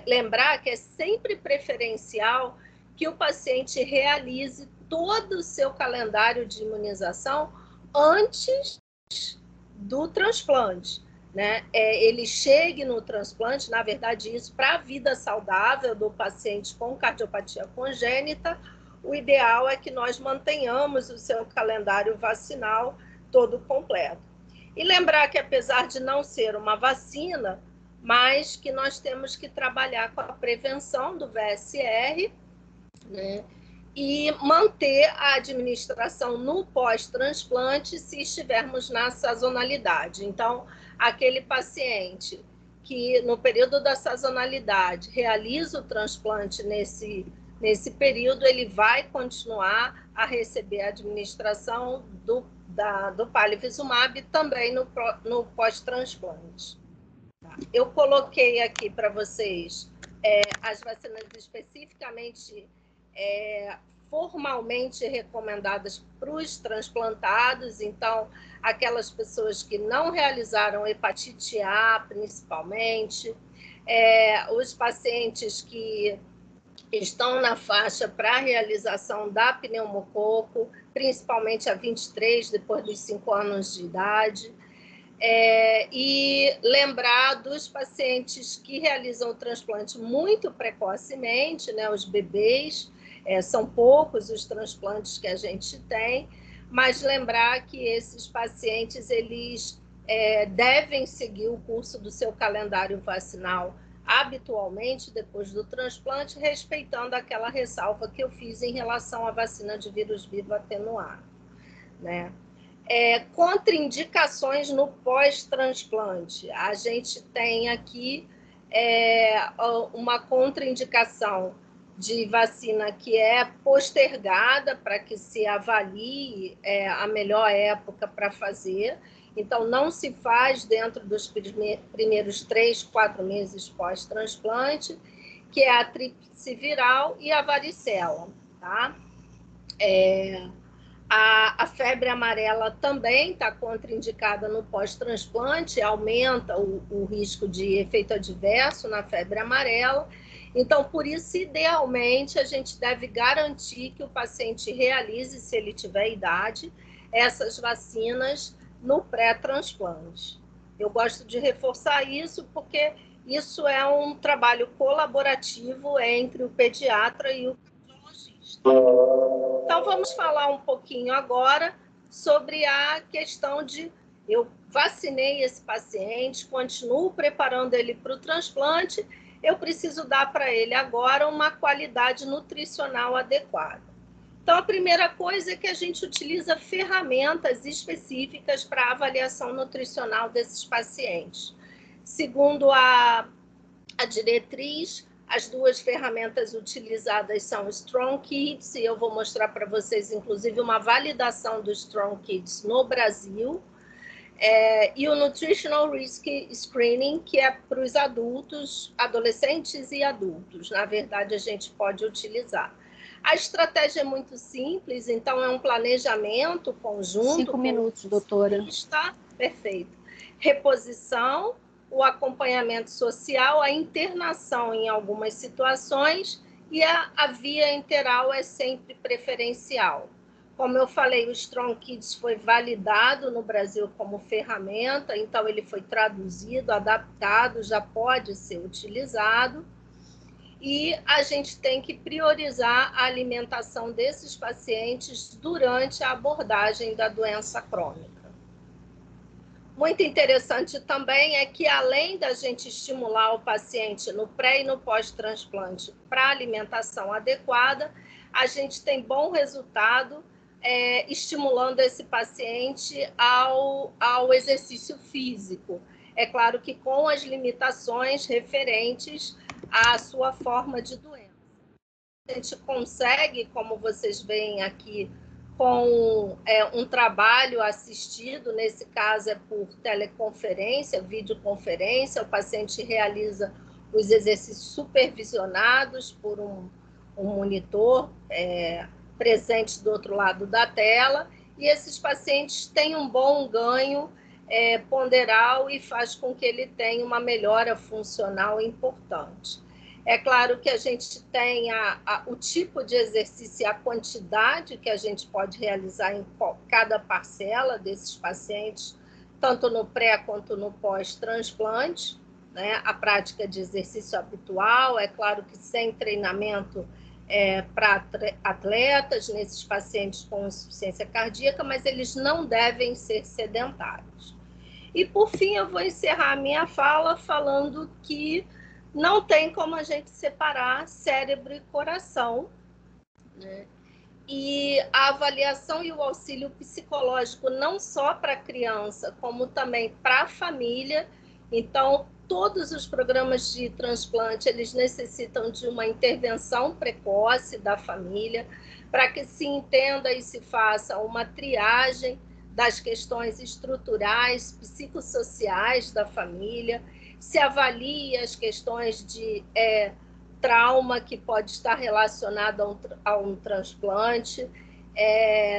Lembrar que é sempre preferencial que o paciente realize todo o seu calendário de imunização antes do transplante. Né? Ele chegue no transplante, na verdade, isso para a vida saudável do paciente com cardiopatia congênita, o ideal é que nós mantenhamos o seu calendário vacinal todo completo. E lembrar que, apesar de não ser uma vacina, mas que nós temos que trabalhar com a prevenção do VSR, né? E manter a administração no pós-transplante se estivermos na sazonalidade. Então, aquele paciente que no período da sazonalidade realiza o transplante nesse período, ele vai continuar a receber a administração do palivizumab também no pós-transplante. Eu coloquei aqui para vocês as vacinas especificamente formalmente recomendadas para os transplantados, então, aquelas pessoas que não realizaram hepatite A, principalmente, os pacientes que estão na faixa para a realização da pneumococo, principalmente a 23, depois dos 5 anos de idade, e lembrar dos pacientes que realizam o transplante muito precocemente, né, os bebês. São poucos os transplantes que a gente tem, mas lembrar que esses pacientes eles devem seguir o curso do seu calendário vacinal habitualmente depois do transplante, respeitando aquela ressalva que eu fiz em relação à vacina de vírus vivo atenuado. Né? Contraindicações no pós-transplante. A gente tem aqui uma contraindicação de vacina que é postergada para que se avalie a melhor época para fazer. Então, não se faz dentro dos primeiros 3, 4 meses pós-transplante, que é a tríplice viral e a varicela, tá? A febre amarela também está contraindicada no pós-transplante, aumenta o risco de efeito adverso na febre amarela. Então, por isso, idealmente, a gente deve garantir que o paciente realize, se ele tiver idade, essas vacinas no pré-transplante. Eu gosto de reforçar isso porque isso é um trabalho colaborativo entre o pediatra e o cardiologista. Então, vamos falar um pouquinho agora sobre a questão de eu vacinei esse paciente, continuo preparando ele para o transplante, eu preciso dar para ele agora uma qualidade nutricional adequada. Então, a primeira coisa é que a gente utiliza ferramentas específicas para avaliação nutricional desses pacientes. Segundo a diretriz, as 2 ferramentas utilizadas são o Strong Kids, e eu vou mostrar para vocês, inclusive, uma validação do Strong Kids no Brasil, e o Nutritional Risk Screening, que é para os adultos, adolescentes e adultos. Na verdade, a gente pode utilizar. A estratégia é muito simples, então é um planejamento conjunto. 5 minutos, doutora. Está perfeito. Reposição, o acompanhamento social, a internação em algumas situações e a via enteral é sempre preferencial. Como eu falei, o Strong Kids foi validado no Brasil como ferramenta, então ele foi traduzido, adaptado, já pode ser utilizado. E a gente tem que priorizar a alimentação desses pacientes durante a abordagem da doença crônica. Muito interessante também é que, além da gente estimular o paciente no pré e no pós-transplante para alimentação adequada, a gente tem bom resultado estimulando esse paciente ao exercício físico. É claro que com as limitações referentes à sua forma de doença. A gente consegue, como vocês veem aqui, com um trabalho assistido, nesse caso é por teleconferência, videoconferência, o paciente realiza os exercícios supervisionados por um monitor presente do outro lado da tela, e esses pacientes têm um bom ganho ponderal e faz com que ele tenha uma melhora funcional importante. É claro que a gente tem o tipo de exercício e a quantidade que a gente pode realizar em cada parcela desses pacientes, tanto no pré quanto no pós-transplante, né? A prática de exercício habitual, é claro que sem treinamento para atletas, nesses pacientes com insuficiência cardíaca, mas eles não devem ser sedentários. E, por fim, eu vou encerrar a minha fala falando que não tem como a gente separar cérebro e coração, né? E a avaliação e o auxílio psicológico, não só para a criança, como também para a família. Então, todos os programas de transplante, eles necessitam de uma intervenção precoce da família, para que se entenda e se faça uma triagem das questões estruturais, psicossociais da família, se avalie as questões de trauma que pode estar relacionado a um transplante,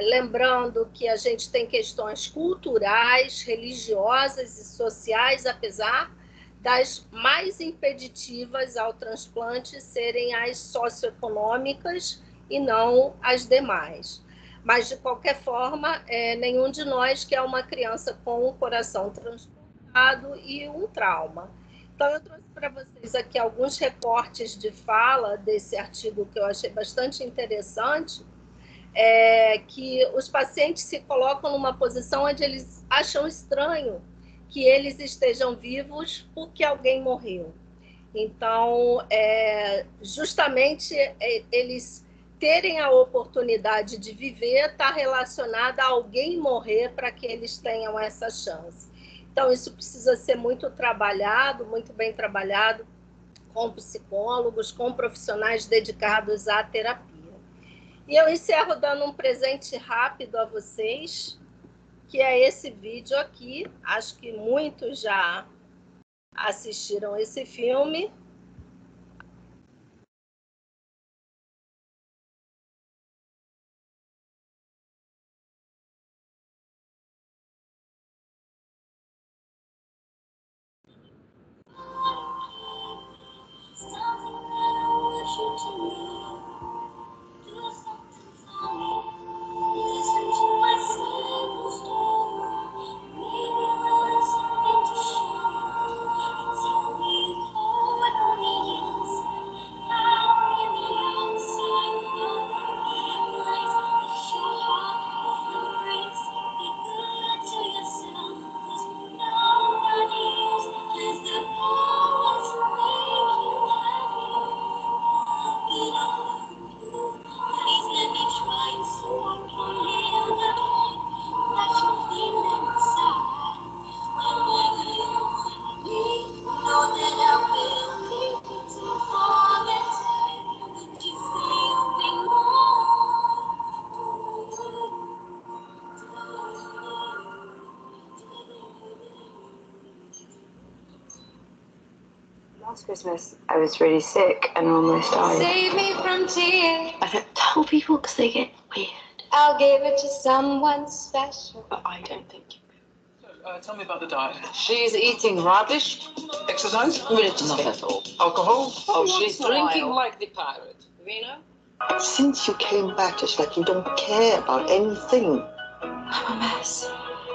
lembrando que a gente tem questões culturais, religiosas e sociais, apesar das mais impeditivas ao transplante serem as socioeconômicas e não as demais. Mas, de qualquer forma, nenhum de nós quer uma criança com o coração transplantado e um trauma. Então, eu trouxe para vocês aqui alguns recortes de fala desse artigo que eu achei bastante interessante, que os pacientes se colocam numa posição onde eles acham estranho que eles estejam vivos porque alguém morreu. Então, justamente, eles terem a oportunidade de viver está relacionada a alguém morrer para que eles tenham essa chance. Então, isso precisa ser muito trabalhado, muito bem trabalhado com psicólogos, com profissionais dedicados à terapia. E eu encerro dando um presente rápido a vocês, que é esse vídeo aqui. Acho que muitos já assistiram esse filme. Last Christmas, I was really sick and almost died. Save me from tears. I don't tell people because they get weird. I'll give it to someone special. But I don't think you will. Tell me about the diet. She's eating rubbish. Exercise? Not at all. Alcohol? Oh, she's drinking like the pirate. Vino? Since you came back, it's like you don't care about anything. I'm a mess.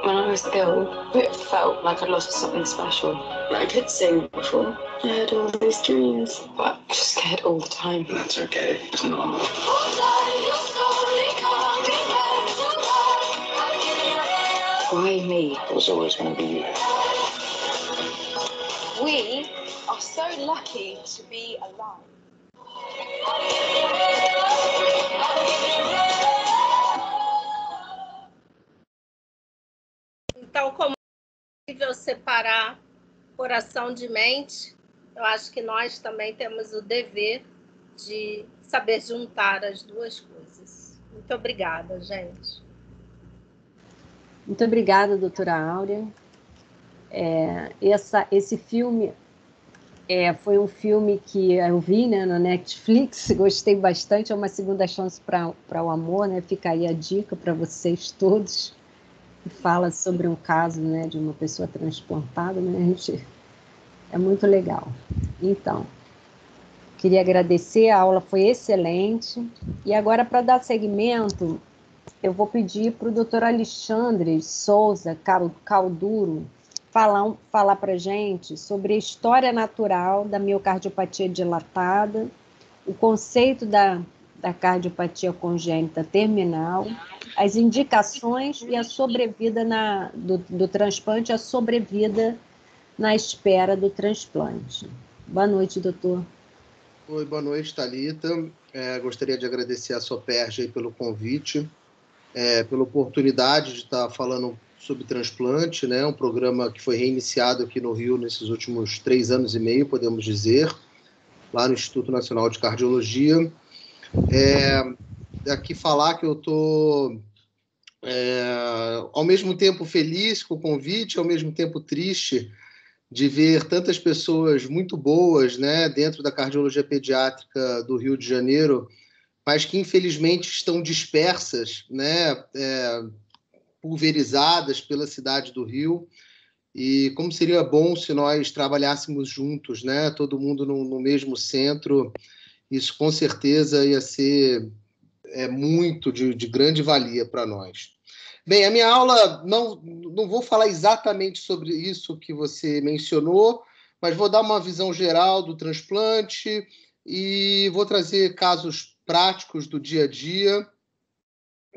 When I was ill, it felt like I lost something special. I could sing before. I had all these dreams, but I was scared all the time. That's okay. It's normal. Why me? It was always going to be you. We are so lucky to be alive. Então, como é possível separar coração de mente, eu acho que nós também temos o dever de saber juntar as duas coisas. Muito obrigada, gente. Muito obrigada, doutora Áurea. Esse filme foi um filme que eu vi, né, na Netflix, gostei bastante, é uma segunda chance para o amor, né? Fica aí a dica para vocês todos. Fala sobre um caso, né, de uma pessoa transplantada, né, é muito legal. Então, queria agradecer, a aula foi excelente, e agora, para dar seguimento, eu vou pedir para o doutor Alexandre Souza Calduro falar para a gente sobre a história natural da miocardiopatia dilatada, o conceito da cardiopatia congênita terminal, as indicações e a sobrevida do transplante, a sobrevida na espera do transplante. Boa noite, doutor. Oi, boa noite, Thalita. Gostaria de agradecer a Soperj aí pelo convite, pela oportunidade de estar falando sobre transplante, né? Um programa que foi reiniciado aqui no Rio nesses últimos 3 anos e meio, podemos dizer, lá no Instituto Nacional de Cardiologia. Aqui falar que eu estou, ao mesmo tempo feliz com o convite, ao mesmo tempo triste de ver tantas pessoas muito boas, né, dentro da cardiologia pediátrica do Rio de Janeiro, mas que infelizmente estão dispersas, né, pulverizadas pela cidade do Rio. E como seria bom se nós trabalhássemos juntos, né, todo mundo no mesmo centro. Isso com certeza ia ser muito de grande valia para nós. Bem, a minha aula, não vou falar exatamente sobre isso que você mencionou, mas vou dar uma visão geral do transplante e vou trazer casos práticos do dia a dia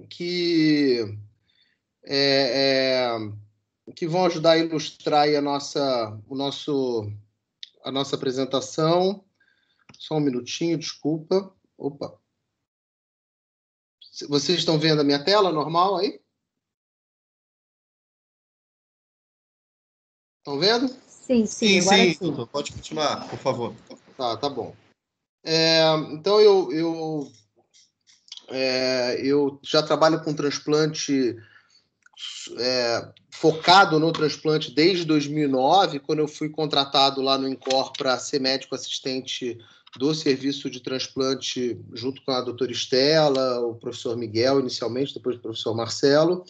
que vão ajudar a ilustrar aí a nossa apresentação. Só um minutinho, desculpa. Opa. Vocês estão vendo a minha tela normal aí? Estão vendo? Sim, agora sim. Doutor, pode continuar, por favor. Tá bom. Então, eu já trabalho com transplante focado no transplante desde 2009, quando eu fui contratado lá no INCOR para ser médico assistente do serviço de transplante junto com a doutora Estela, o professor Miguel inicialmente, depois o professor Marcelo.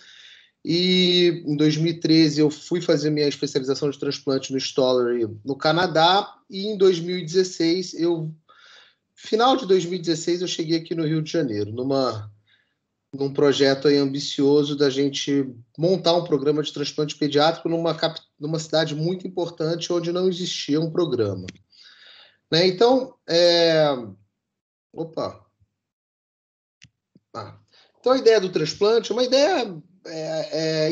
E em 2013 eu fui fazer minha especialização de transplante no Stollery no Canadá, e em 2016 final de 2016 eu cheguei aqui no Rio de Janeiro, num projeto aí ambicioso da gente montar um programa de transplante pediátrico numa cidade muito importante onde não existia um programa. Né? Então, então a ideia do transplante é uma ideia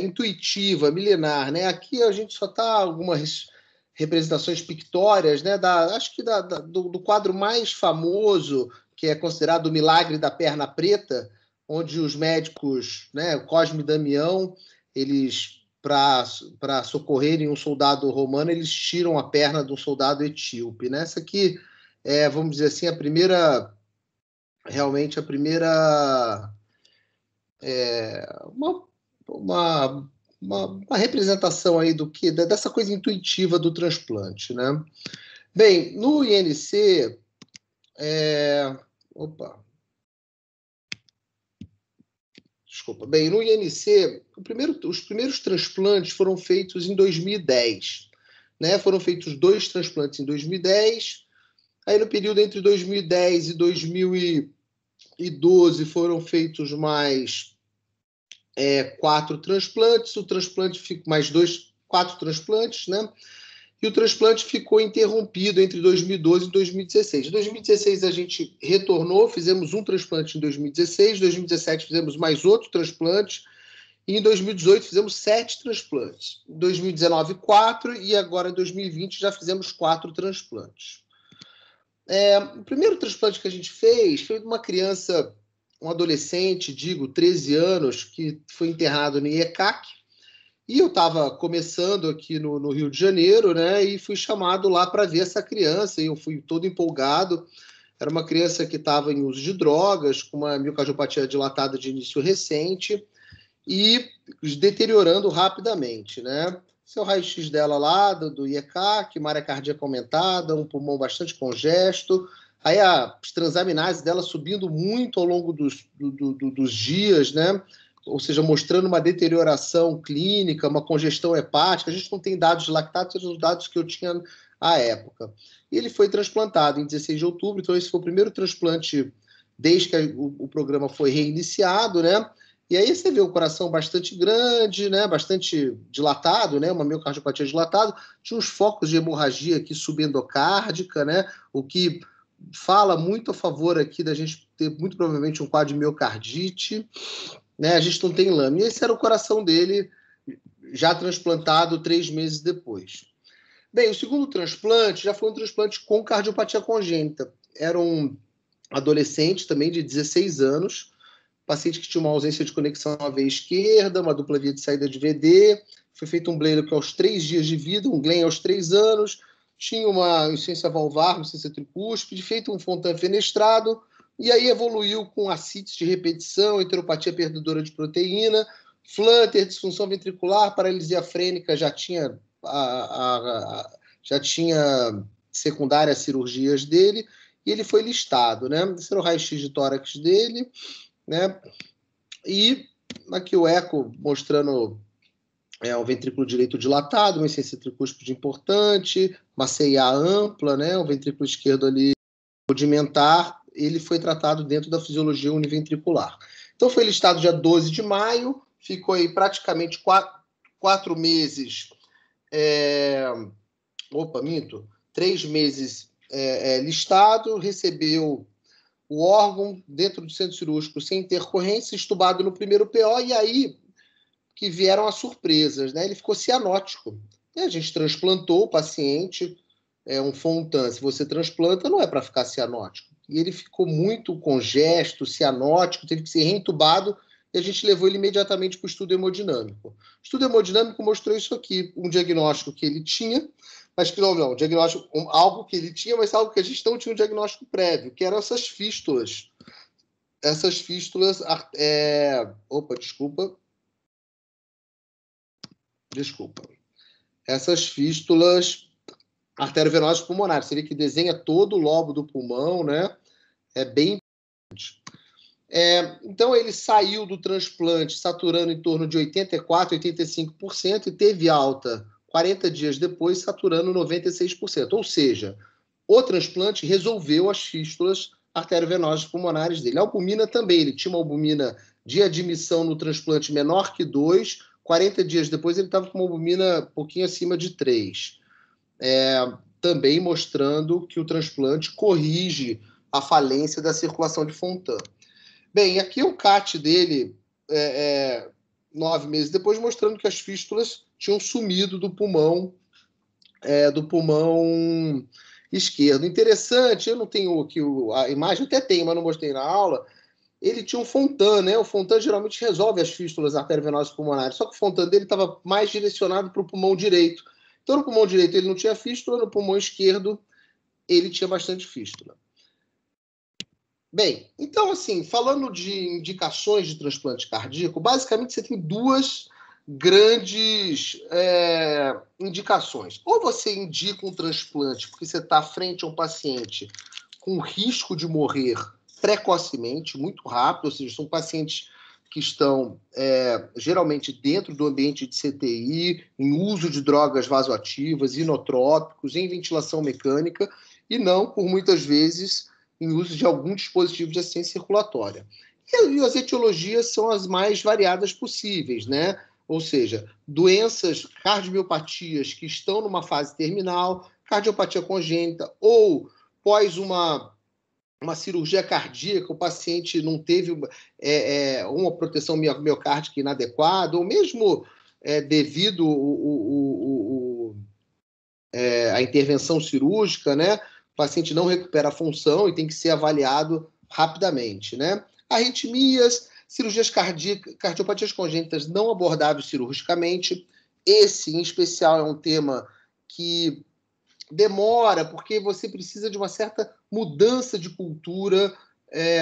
intuitiva, milenar. Né? Aqui a gente só está algumas representações pictórias, né? Acho que do quadro mais famoso, que é considerado o Milagre da Perna Preta, onde os médicos, né, Cosme e Damião, eles, para socorrerem um soldado romano, eles tiram a perna de um soldado etíope. Né? Essa aqui é, vamos dizer assim, realmente a primeira uma representação aí dessa coisa intuitiva do transplante, né? Bem, no INC, no INC, os primeiros transplantes foram feitos em 2010, né? Foram feitos 2 transplantes em 2010. Aí, no período entre 2010 e 2012, foram feitos mais 4 transplantes, mais 4 transplantes, né? E o transplante ficou interrompido entre 2012 e 2016. Em 2016 a gente retornou, fizemos um transplante em 2016, em 2017 fizemos mais outro transplante, e em 2018 fizemos 7 transplantes. Em 2019, 4, e agora em 2020 já fizemos 4 transplantes. O primeiro transplante que a gente fez foi de uma criança, um adolescente, 13 anos, que foi internado no IECAC, e eu estava começando aqui no Rio de Janeiro, né, e fui chamado lá para ver essa criança, e eu fui todo empolgado. Era uma criança que estava em uso de drogas, com uma miocardiopatia dilatada de início recente, e deteriorando rapidamente, né? Esse é o raio-x dela lá, do IECAC, uma área cardíaca aumentada, um pulmão bastante congesto, aí as transaminases dela subindo muito ao longo dos dias, né? Ou seja, mostrando uma deterioração clínica, uma congestão hepática. A gente não tem dados de lactato, são os dados que eu tinha à época. E ele foi transplantado em 16 de outubro, então esse foi o primeiro transplante desde que o programa foi reiniciado, né? E aí você vê o coração bastante grande, né? Bastante dilatado, né? Uma miocardiopatia dilatada, tinha uns focos de hemorragia aqui subendocárdica, né? O que fala muito a favor aqui da gente ter muito provavelmente um quadro de miocardite, né? A gente não tem lâmina. E esse era o coração dele, já transplantado 3 meses depois. Bem, o segundo transplante já foi um transplante com cardiopatia congênita. Era um adolescente também de 16 anos, paciente que tinha uma ausência de conexão à veia esquerda, uma dupla via de saída de VD, foi feito um Bleylock aos 3 dias de vida, um Glenn aos 3 anos, tinha uma insuficiência valvar, uma insuficiência tricúspide, feito um Fontan fenestrado, e aí evoluiu com ascites de repetição, enteropatia perdedora de proteína, flutter, disfunção ventricular, paralisia frênica, já tinha secundária às cirurgias dele, e ele foi listado, né? Esse era o raio-x de tórax dele, né? E aqui o eco mostrando o ventrículo direito dilatado, uma insuficiência tricúspide importante, uma CIA ampla, né? O ventrículo esquerdo ali rudimentar, ele foi tratado dentro da fisiologia univentricular. Então foi listado dia 12 de maio, ficou aí praticamente 4 meses, 3 meses listado, recebeu o órgão dentro do centro cirúrgico sem intercorrência, estubado no primeiro PO, e aí que vieram as surpresas, né? Ele ficou cianótico. E a gente transplantou o paciente, um Fontan. Se você transplanta, não é para ficar cianótico. E ele ficou muito congesto, cianótico, teve que ser reentubado, e a gente levou ele imediatamente para o estudo hemodinâmico. O estudo hemodinâmico mostrou isso aqui, um diagnóstico que ele tinha, mas que não, diagnóstico, algo que ele tinha, mas algo que a gente não tinha um diagnóstico prévio, que eram essas fístulas. Essas fístulas... Desculpa. Essas fístulas arteriovenosas pulmonares. Você vê que desenha todo o lobo do pulmão, né? É bem importante. Então, ele saiu do transplante saturando em torno de 84%, 85% e teve alta 40 dias depois, saturando 96%. Ou seja, o transplante resolveu as fístulas arteriovenosas pulmonares dele. A albumina também. Ele tinha uma albumina de admissão no transplante menor que 2. 40 dias depois, ele estava com uma albumina um pouquinho acima de 3. Também mostrando que o transplante corrige a falência da circulação de Fontan. Bem, aqui é o CAT dele 9 meses depois, mostrando que as fístulas tinham sumido do pulmão esquerdo. Interessante, eu não tenho aqui a imagem, até tenho, mas não mostrei na aula. Ele tinha um Fontan, né? O Fontan geralmente resolve as fístulas arteriovenosas pulmonares, só que o Fontan dele estava mais direcionado para o pulmão direito. Então, no pulmão direito ele não tinha fístula, no pulmão esquerdo ele tinha bastante fístula. Bem, então, assim, falando de indicações de transplante cardíaco, basicamente você tem duas grandes indicações. Ou você indica um transplante porque você está frente a um paciente com risco de morrer precocemente, muito rápido, ou seja, são pacientes que estão geralmente dentro do ambiente de CTI, em uso de drogas vasoativas, inotrópicos, em ventilação mecânica, e não, por muitas vezes, em uso de algum dispositivo de assistência circulatória. E as etiologias são as mais variadas possíveis, né? Ou seja, doenças, cardiomiopatias que estão numa fase terminal, cardiopatia congênita, ou pós uma cirurgia cardíaca, o paciente não teve uma proteção miocárdica inadequada, ou mesmo devido à intervenção cirúrgica, né? O paciente não recupera a função e tem que ser avaliado rapidamente, né? Arritmias, cirurgias cardiopatias congênitas não abordáveis cirurgicamente. Esse, em especial, é um tema que demora, porque você precisa de uma certa mudança de cultura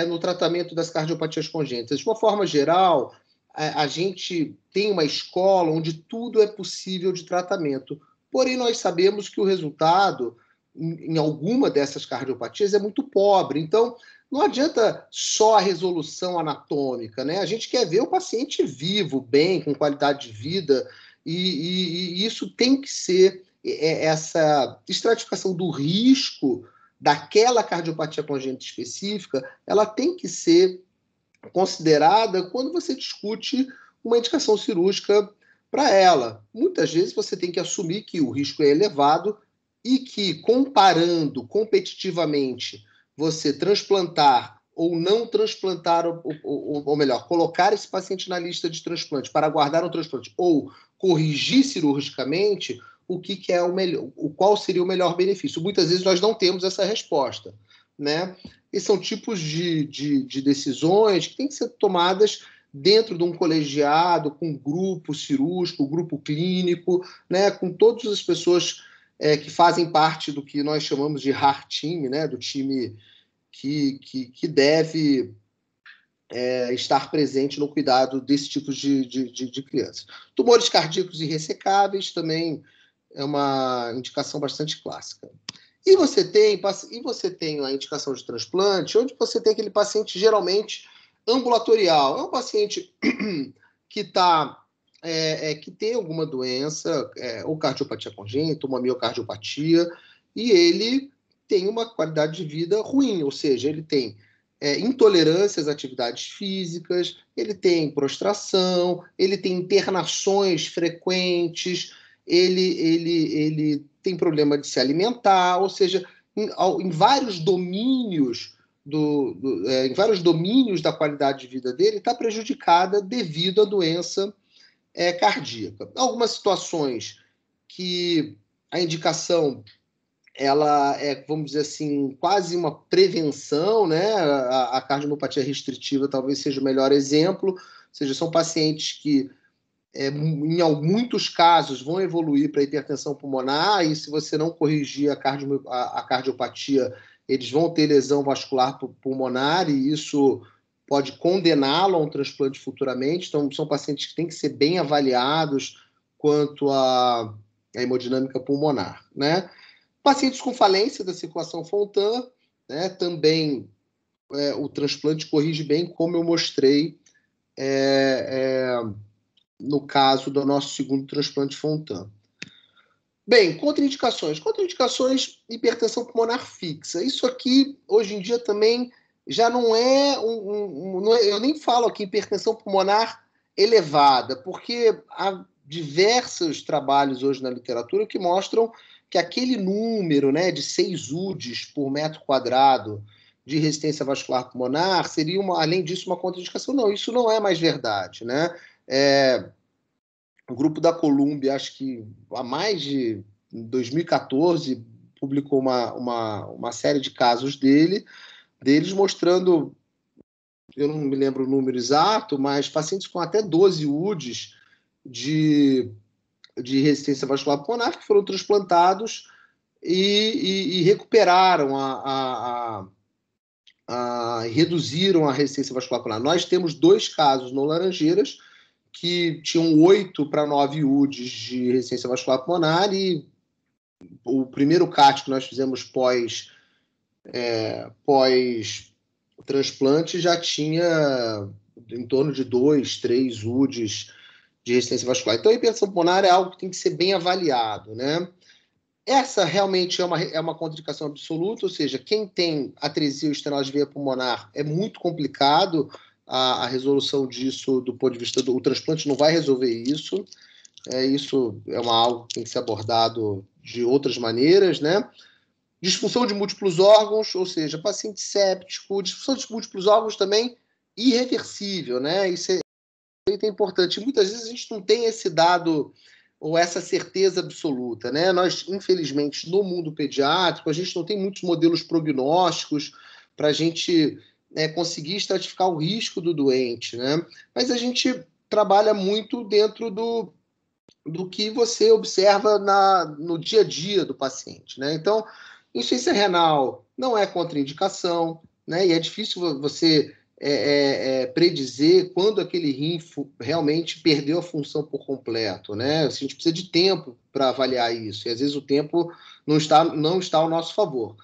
no tratamento das cardiopatias congênitas. De uma forma geral, a gente tem uma escola onde tudo é possível de tratamento, porém nós sabemos que o resultado em alguma dessas cardiopatias é muito pobre. Então, não adianta só a resolução anatômica, né? A gente quer ver o paciente vivo, bem, com qualidade de vida, e isso tem que ser essa estratificação do risco daquela cardiopatia congênita específica, ela tem que ser considerada quando você discute uma indicação cirúrgica para ela. Muitas vezes você tem que assumir que o risco é elevado e que, comparando competitivamente, você transplantar ou não transplantar, ou melhor, colocar esse paciente na lista de transplante para aguardar um transplante, ou corrigir cirurgicamente, o que é o melhor, qual seria o melhor benefício. Muitas vezes nós não temos essa resposta, né? E são tipos de decisões que têm que ser tomadas dentro de um colegiado, com um grupo cirúrgico, grupo clínico, né? Com todas as pessoas que fazem parte do que nós chamamos de heart team, né? Do time que deve estar presente no cuidado desse tipo de crianças. Tumores cardíacos irressecáveis também é uma indicação bastante clássica. E você tem a indicação de transplante, onde você tem aquele paciente geralmente ambulatorial. É um paciente que tem alguma doença, ou cardiopatia congênita, uma miocardiopatia, e ele tem uma qualidade de vida ruim, ou seja, ele tem intolerância às atividades físicas, ele tem prostração, ele tem internações frequentes, ele tem problema de se alimentar, ou seja, em vários domínios em vários domínios da qualidade de vida dele está prejudicada devido à doença cardíaca. Algumas situações que a indicação ela vamos dizer assim, quase uma prevenção, né? A cardiomiopatia restritiva talvez seja o melhor exemplo, ou seja, são pacientes que em muitos casos, vão evoluir para hipertensão pulmonar, e se você não corrigir a cardiopatia, eles vão ter lesão vascular pulmonar, e isso pode condená-lo a um transplante futuramente. Então, são pacientes que têm que ser bem avaliados quanto à hemodinâmica pulmonar, né? Pacientes com falência da circulação Fontan, né, também o transplante corrige bem, como eu mostrei no caso do nosso segundo transplante Fontan. Bem, contraindicações. Contraindicações, hipertensão pulmonar fixa. Isso aqui, hoje em dia, também já não é eu nem falo aqui hipertensão pulmonar elevada, porque há diversos trabalhos hoje na literatura que mostram que aquele número, né, de 6 UDIs por metro quadrado de resistência vascular pulmonar seria, além disso, uma contraindicação. Não, isso não é mais verdade, né? O grupo da Columbia, acho que há mais de 2014, publicou uma série de casos deles mostrando, eu não me lembro o número exato, mas pacientes com até 12 UDIs de resistência vascular pulmonar que foram transplantados e recuperaram reduziram a resistência vascular pulmonar. Nós temos 2 casos no Laranjeiras que tinham 8 para 9 UDIs de resistência vascular pulmonar, e o primeiro CAT que nós fizemos pós-transplante já tinha em torno de 2, 3 UDIs de resistência vascular. Então, a hipertensão pulmonar é algo que tem que ser bem avaliado, né? Essa realmente é uma contraindicação absoluta, ou seja, quem tem atresia ou estenose de veia pulmonar é muito complicado a resolução disso do ponto de vista o transplante não vai resolver isso. Isso é algo que tem que ser abordado de outras maneiras, né? Disfunção de múltiplos órgãos, ou seja, paciente séptico, disfunção de múltiplos órgãos também irreversível, né? Isso é importante. Muitas vezes a gente não tem esse dado ou essa certeza absoluta, né? Nós, infelizmente, no mundo pediátrico, a gente não tem muitos modelos prognósticos para a gente conseguir estratificar o risco do doente, né? Mas a gente trabalha muito dentro do que você observa no dia a dia do paciente, né? Então, insuficiência renal não é contraindicação, né? E é difícil você predizer quando aquele rim realmente perdeu a função por completo, né? A gente precisa de tempo para avaliar isso, e às vezes o tempo não está ao nosso favor.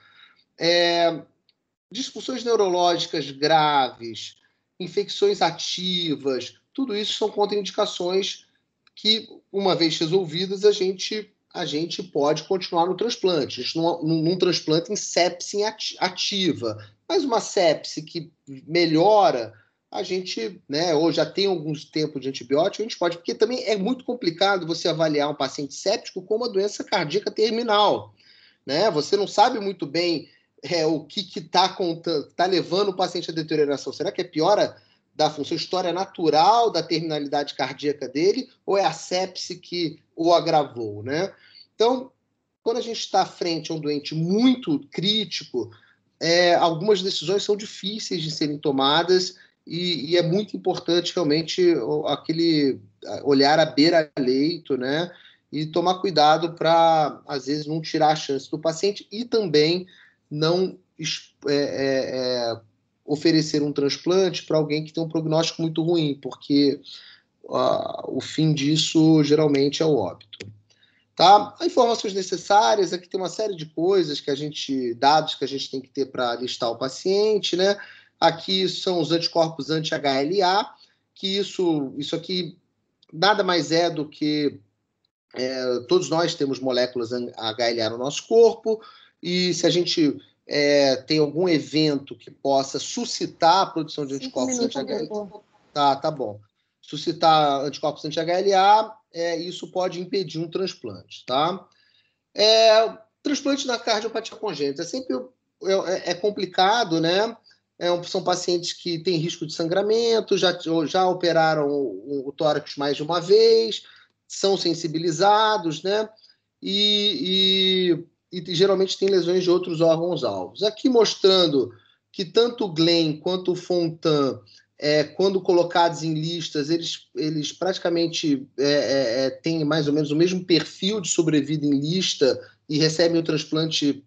Disfunções neurológicas graves, infecções ativas, tudo isso são contraindicações que, uma vez resolvidas, a gente pode continuar no transplante. A gente num transplante em sepse ativa, mas uma sepse que melhora, a gente, né, ou já tem alguns tempos de antibiótico, a gente pode, porque também é muito complicado você avaliar um paciente séptico com uma doença cardíaca terminal, né? Você não sabe muito bem o que está levando o paciente à deterioração. Será que é piora da função, história natural da terminalidade cardíaca dele, ou é a sepse que o agravou, né? Então, quando a gente está frente a um doente muito crítico, algumas decisões são difíceis de serem tomadas, e é muito importante realmente aquele olhar à beira-leito, né? E tomar cuidado para, às vezes, não tirar a chance do paciente e também não oferecer um transplante para alguém que tem um prognóstico muito ruim, porque o fim disso geralmente é o óbito. Tá? Informações necessárias, aqui tem uma série de coisas dados que a gente tem que ter para listar o paciente, né? Aqui são os anticorpos anti-HLA, que isso aqui nada mais é do que todos nós temos moléculas HLA no nosso corpo, e se a gente tem algum evento que possa suscitar a produção de anticorpos anti-HLA, tá bom. Suscitar anticorpos anti-HLA, isso pode impedir um transplante, tá? Transplante na cardiopatia congênita sempre complicado, né? São pacientes que têm risco de sangramento, já operaram o tórax mais de uma vez, são sensibilizados, né? E geralmente tem lesões de outros órgãos-alvos. Aqui mostrando que tanto o Glenn quanto o Fontan quando colocados em listas, eles praticamente têm mais ou menos o mesmo perfil de sobrevida em lista e recebem o transplante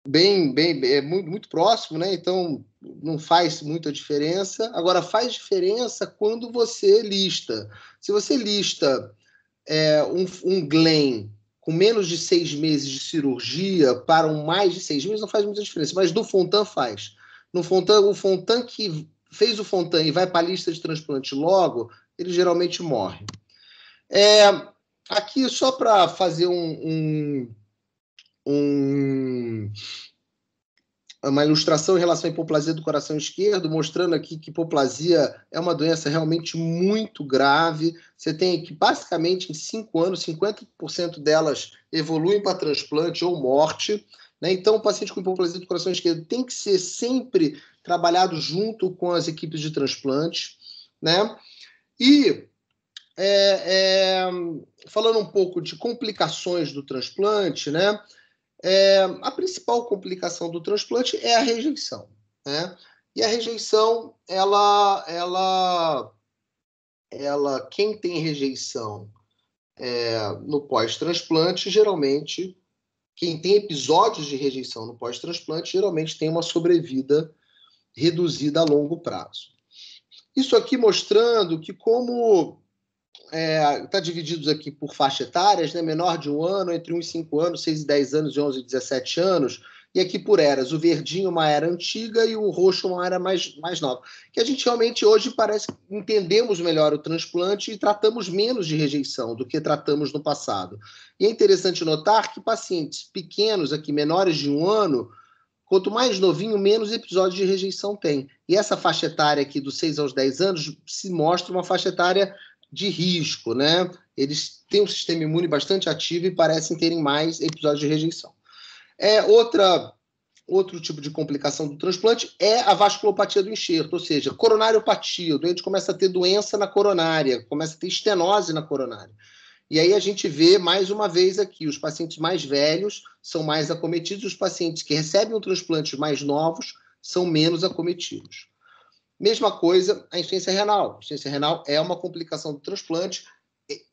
muito, muito próximo, né? Então não faz muita diferença. Agora, faz diferença quando você lista. Se você lista um Glenn com menos de 6 meses de cirurgia para mais de 6 meses, não faz muita diferença, mas do Fontan faz. O Fontan que fez o Fontan e vai para a lista de transplante logo, ele geralmente morre. Aqui, só para fazer uma ilustração em relação à hipoplasia do coração esquerdo, mostrando aqui que hipoplasia é uma doença realmente muito grave. Você tem que, basicamente, em 5 anos, 50% delas evoluem para transplante ou morte, né? Então, o paciente com hipoplasia do coração esquerdo tem que ser sempre trabalhado junto com as equipes de transplante, né? E falando um pouco de complicações do transplante, né? A principal complicação do transplante é a rejeição, né? E a rejeição, quem tem rejeição no pós-transplante, geralmente, quem tem episódios de rejeição no pós-transplante, geralmente tem uma sobrevida reduzida a longo prazo. Isso aqui mostrando que como está divididos aqui por faixa etárias, né? Menor de 1 ano, entre 1 e 5 anos, 6 e 10 anos, de 11 e 17 anos, e aqui por eras, o verdinho uma era antiga e o roxo uma era mais nova. Que a gente realmente hoje parece que entendemos melhor o transplante e tratamos menos de rejeição do que tratamos no passado. E é interessante notar que pacientes pequenos aqui, menores de 1 ano, quanto mais novinho, menos episódios de rejeição tem. E essa faixa etária aqui dos 6 aos 10 anos se mostra uma faixa etária de risco, né? Eles têm um sistema imune bastante ativo e parecem terem mais episódios de rejeição. Outro tipo de complicação do transplante é a vasculopatia do enxerto, ou seja, coronariopatia. O doente começa a ter doença na coronária, começa a ter estenose na coronária. E aí a gente vê, mais uma vez aqui, os pacientes mais velhos são mais acometidos, os pacientes que recebem um transplante mais novos são menos acometidos. Mesma coisa a insuficiência renal. A insuficiência renal é uma complicação do transplante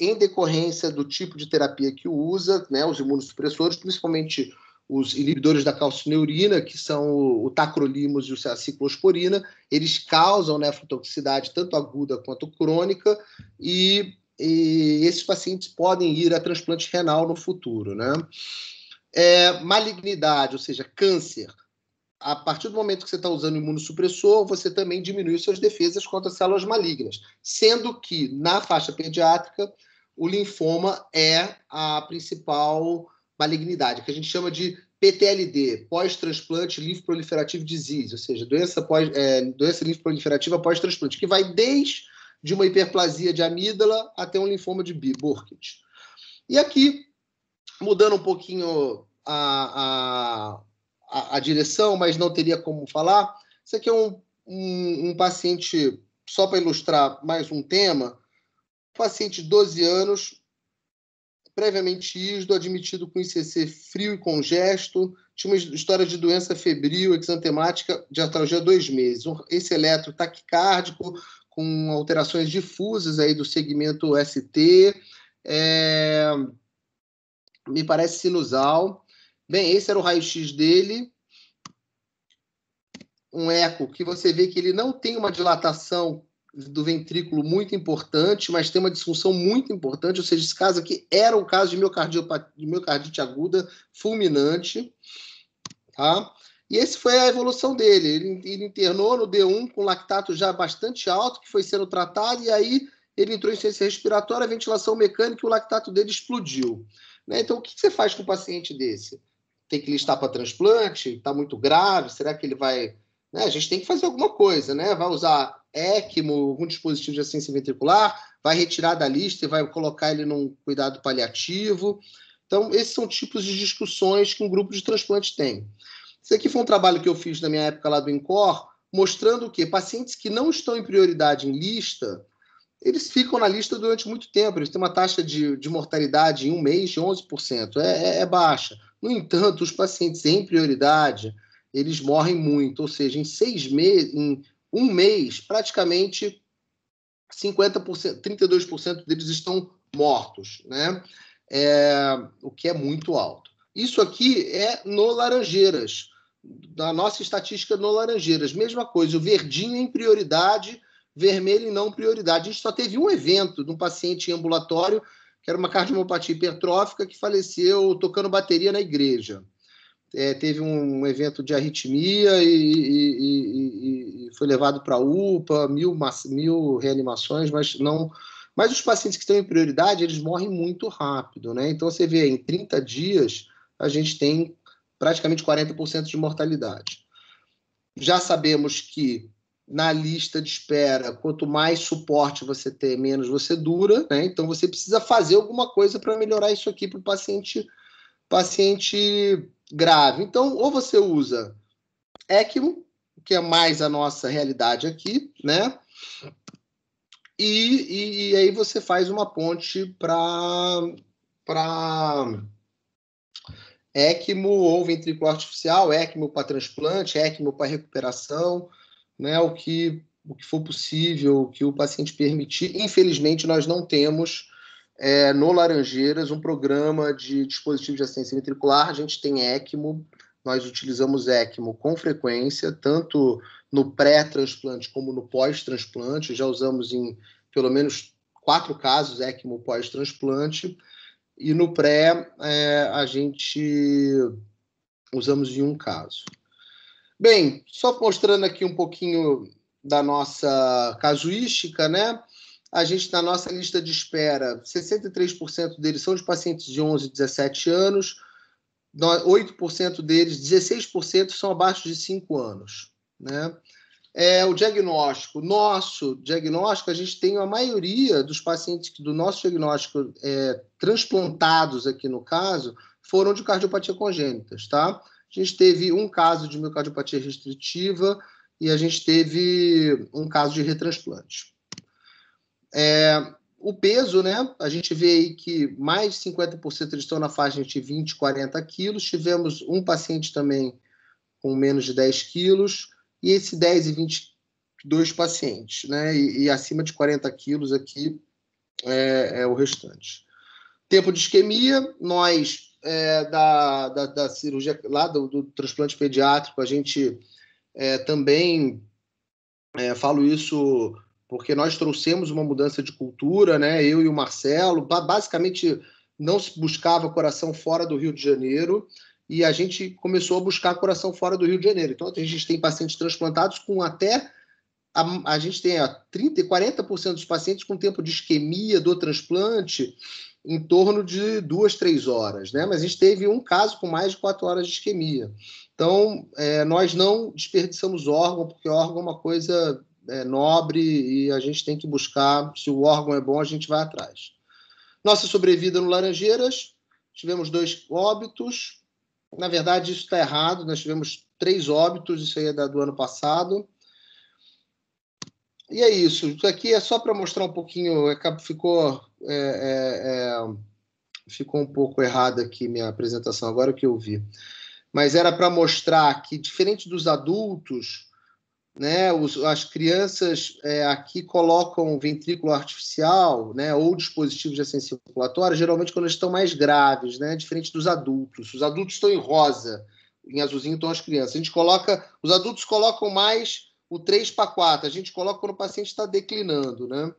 em decorrência do tipo de terapia que usa, né, os imunossupressores, principalmente os inibidores da calcineurina, que são o tacrolimus e a ciclosporina. Eles causam nefrotoxicidade tanto aguda quanto crônica e esses pacientes podem ir a transplante renal no futuro, né? Malignidade, ou seja, câncer. A partir do momento que você está usando imunossupressor, você também diminui suas defesas contra células malignas, sendo que, na faixa pediátrica, o linfoma é a principal malignidade, que a gente chama de PTLD, pós-transplante linfoproliferative disease, ou seja, doença linfoproliferativa pós-transplante, que vai desde uma hiperplasia de amígdala até um linfoma de Burkitt. E aqui, mudando um pouquinho a direção, mas não teria como falar. Isso aqui é um paciente, só para ilustrar mais um tema, paciente de 12 anos, previamente ísdo, admitido com ICC frio e congesto, tinha uma história de doença febril, exantemática, de artralgia há 2 meses. Esse eletro taquicárdico, com alterações difusas aí do segmento ST, me parece sinusal. Bem, esse era o raio-x dele. Um eco que você vê que ele não tem uma dilatação do ventrículo muito importante, mas tem uma disfunção muito importante, ou seja, esse caso aqui era um caso de miocardite aguda fulminante, tá? E esse foi a evolução dele. Ele internou no D1 com lactato já bastante alto, que foi sendo tratado, e aí ele entrou em insuficiência respiratória, ventilação mecânica, e o lactato dele explodiu. Né? Então, o que você faz com um paciente desse? Tem que listar para transplante? Está muito grave? Será que ele vai... Né? A gente tem que fazer alguma coisa, né? Vai usar ECMO, algum dispositivo de assistência ventricular, vai retirar da lista e vai colocar ele num cuidado paliativo. Então, esses são tipos de discussões que um grupo de transplante tem. Isso aqui foi um trabalho que eu fiz na minha época lá do INCOR, mostrando que pacientes que não estão em prioridade em lista, eles ficam na lista durante muito tempo. Eles têm uma taxa de mortalidade em um mês de 11%. É baixa. No entanto, os pacientes em prioridade, eles morrem muito, ou seja, em um mês, praticamente 50%, 32% deles estão mortos, né? O que é muito alto. Isso aqui é no Laranjeiras, da nossa estatística no Laranjeiras. Mesma coisa, o verdinho em prioridade, vermelho em não prioridade. A gente só teve um evento de um paciente em ambulatório, que era uma cardiomiopatia hipertrófica, que faleceu tocando bateria na igreja. Teve um evento de arritmia e foi levado para a UPA, 1000 reanimações, mas os pacientes que estão em prioridade, eles morrem muito rápido, né? Então, você vê, em 30 dias, a gente tem praticamente 40% de mortalidade. Já sabemos que, na lista de espera, quanto mais suporte você tem, menos você dura, né? Então, você precisa fazer alguma coisa para melhorar isso aqui para o paciente grave. Então, ou você usa ECMO, que é mais a nossa realidade aqui, né? E aí você faz uma ponte para ECMO ou ventrículo artificial, ECMO para transplante, ECMO para recuperação, né? O que for possível, o que o paciente permitir. Infelizmente, nós não temos no Laranjeiras um programa de dispositivo de assistência ventricular. A gente tem ECMO, nós utilizamos ECMO com frequência, tanto no pré-transplante como no pós-transplante. Já usamos em pelo menos 4 casos ECMO pós-transplante, e no pré a gente usamos em um caso. Bem, só mostrando aqui um pouquinho da nossa casuística, né? A gente, na nossa lista de espera, 63% deles são de pacientes de 11 a 17 anos, 8% deles, 16% são abaixo de 5 anos, né? O diagnóstico, nosso diagnóstico, a gente tem a maioria dos pacientes do nosso diagnóstico transplantados aqui no caso, foram de cardiopatia congênitas, tá? A gente teve um caso de miocardiopatia restritiva e a gente teve um caso de retransplante. O peso, né? A gente vê aí que mais de 50% eles estão na faixa de 20 a 40 quilos. Tivemos um paciente também com menos de 10 quilos, e esse 10 e 22 pacientes, né? E acima de 40 quilos aqui é o restante. Tempo de isquemia, nós da cirurgia lá do transplante pediátrico, a gente também falo isso porque nós trouxemos uma mudança de cultura, né? Eu e o Marcelo, basicamente não se buscava coração fora do Rio de Janeiro, e a gente começou a buscar coração fora do Rio de Janeiro. Então, a gente tem pacientes transplantados com até... A gente tem 30% e 40% dos pacientes com tempo de isquemia do transplante em torno de 2 a 3 horas, né? Mas a gente teve um caso com mais de 4 horas de isquemia. Então, nós não desperdiçamos órgão, porque órgão é uma coisa nobre e a gente tem que buscar. Se o órgão é bom, a gente vai atrás. Nossa sobrevida no Laranjeiras, tivemos 2 óbitos. Na verdade, isso está errado. Nós tivemos 3 óbitos, isso aí é do ano passado. E é isso. Isso aqui é só para mostrar um pouquinho. Ficou um pouco errada aqui minha apresentação, agora que eu vi. Mas era para mostrar que, diferente dos adultos, né, as crianças aqui colocam ventrículo artificial, né, ou dispositivos de assistência circulatória, geralmente quando eles estão mais graves, né, diferente dos adultos. Os adultos estão em rosa, em azulzinho estão as crianças. Os adultos colocam mais o 3/4, a gente coloca quando o paciente está declinando, né?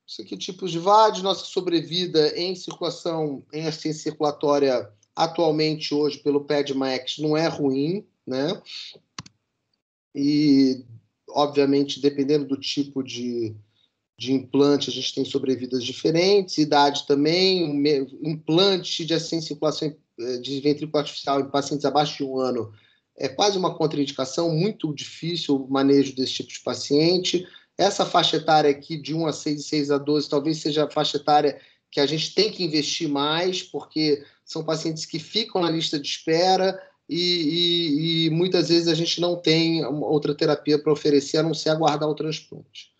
Isso aqui, tipos de VAD, nossa sobrevida em circulação, em assistência circulatória, atualmente, hoje, pelo PEDMAX, não é ruim, né? E, obviamente, dependendo do tipo de implante, a gente tem sobrevidas diferentes, idade também, implante de assistência circulação de ventrículo artificial em pacientes abaixo de 1 ano é quase uma contraindicação, muito difícil o manejo desse tipo de paciente. Essa faixa etária aqui, de 1 a 6 e 6 a 12, talvez seja a faixa etária que a gente tem que investir mais, porque são pacientes que ficam na lista de espera e muitas vezes a gente não tem outra terapia para oferecer, a não ser aguardar o transplante,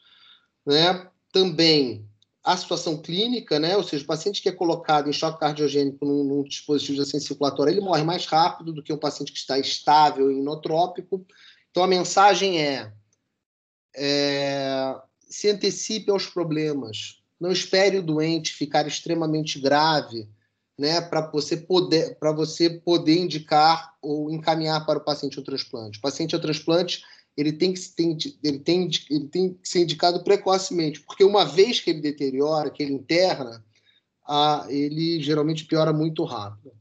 né? Também a situação clínica, né? Ou seja, o paciente que é colocado em choque cardiogênico num dispositivo de assistência circulatória, ele morre mais rápido do que um paciente que está estável e inotrópico. Então, a mensagem se antecipe aos problemas. Não espere o doente ficar extremamente grave, né, para você poder indicar ou encaminhar para o paciente ao transplante. O paciente ao transplante ele tem que ser indicado precocemente, porque uma vez que ele deteriora, que ele interna, ele geralmente piora muito rápido.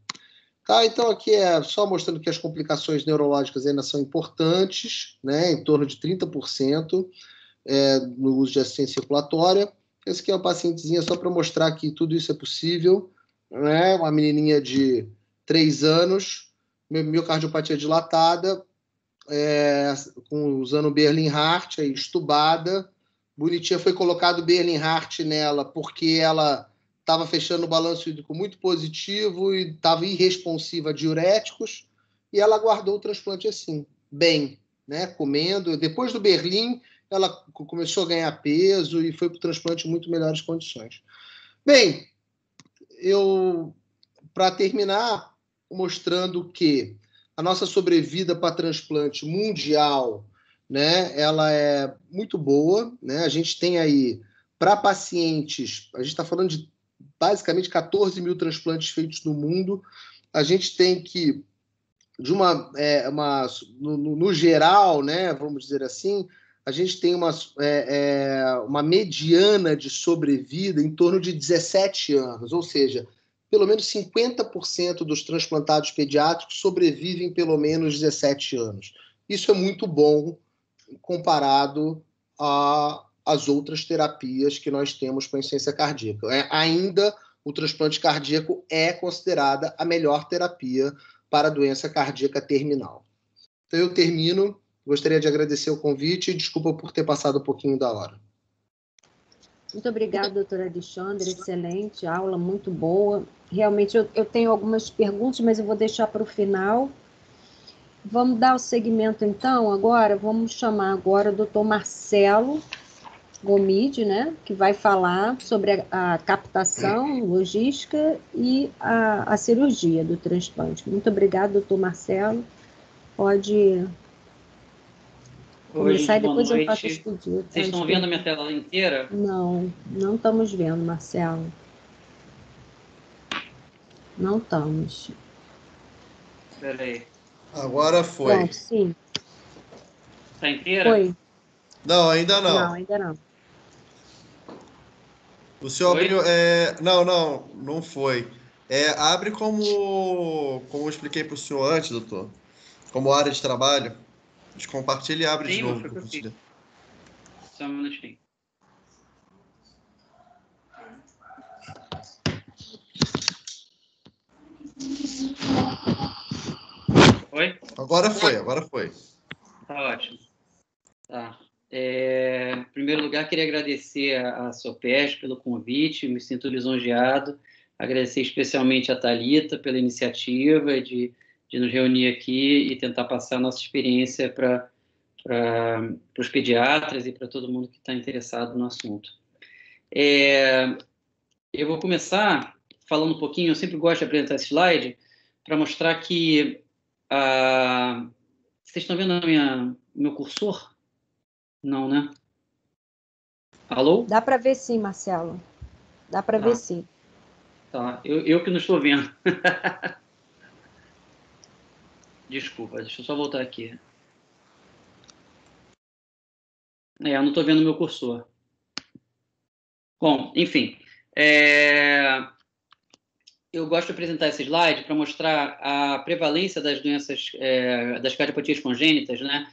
Tá, então aqui é só mostrando que as complicações neurológicas ainda são importantes, né, em torno de 30% no uso de assistência circulatória. Esse aqui é uma pacientezinha só para mostrar que tudo isso é possível, né, uma menininha de 3 anos, miocardiopatia dilatada, usando Berlin-Heart, estubada, bonitinha, foi colocado Berlin-Heart nela porque ela estava fechando o balanço hídrico muito positivo e estava irresponsiva a diuréticos, e ela aguardou o transplante assim, bem, né, comendo. Depois do Berlim, ela começou a ganhar peso e foi para o transplante em muito melhores condições. Bem, para terminar, mostrando que a nossa sobrevida para transplante mundial, né, ela é muito boa, né? A gente tem aí, para pacientes, a gente está falando de basicamente 14 mil transplantes feitos no mundo. A gente tem que, no geral, né, vamos dizer assim, a gente tem uma mediana de sobrevida em torno de 17 anos, ou seja, pelo menos 50% dos transplantados pediátricos sobrevivem pelo menos 17 anos. Isso é muito bom comparado às outras terapias que nós temos para insuficiência cardíaca. Ainda o transplante cardíaco é considerada a melhor terapia para a doença cardíaca terminal. Então eu termino. Gostaria de agradecer o convite e desculpa por ter passado um pouquinho da hora. Muito obrigada, doutora Alexandre. Excelente aula, muito boa. Realmente, eu tenho algumas perguntas, mas eu vou deixar para o final. Vamos dar o segmento, então, agora. Vamos chamar agora o doutor Marcelo Gomide, né, que vai falar sobre a captação, logística e a cirurgia do transplante. Muito obrigada, doutor Marcelo. Pode começar e depois eu faço os pedidos. Vocês estão vendo a minha tela inteira? Não, não estamos vendo, Marcelo. Não estamos. Espera aí. Agora foi. Pronto, sim. Está inteira? Foi. Não, ainda não. Não, ainda não. O senhor abriu... não foi. Abre como eu expliquei para o senhor antes, doutor. Como área de trabalho. Descompartilha e abre de novo. Só um minutinho. Oi? Agora foi. Tá ótimo. Tá. Em primeiro lugar, queria agradecer a Sopesp pelo convite, me sinto lisonjeado. Agradecer especialmente a Thalita pela iniciativa de nos reunir aqui e tentar passar a nossa experiência para os pediatras e para todo mundo que está interessado no assunto. Eu vou começar falando um pouquinho, eu sempre gosto de apresentar esse slide, para mostrar que... vocês estão vendo meu cursor? Não, né? Alô? Dá para ver sim, Marcelo. Dá para ver sim. Tá, eu que não estou vendo. Desculpa, deixa eu só voltar aqui. Eu não estou vendo meu cursor. Bom, enfim. Eu gosto de apresentar esse slide para mostrar a prevalência das doenças, das cardiopatias congênitas, né?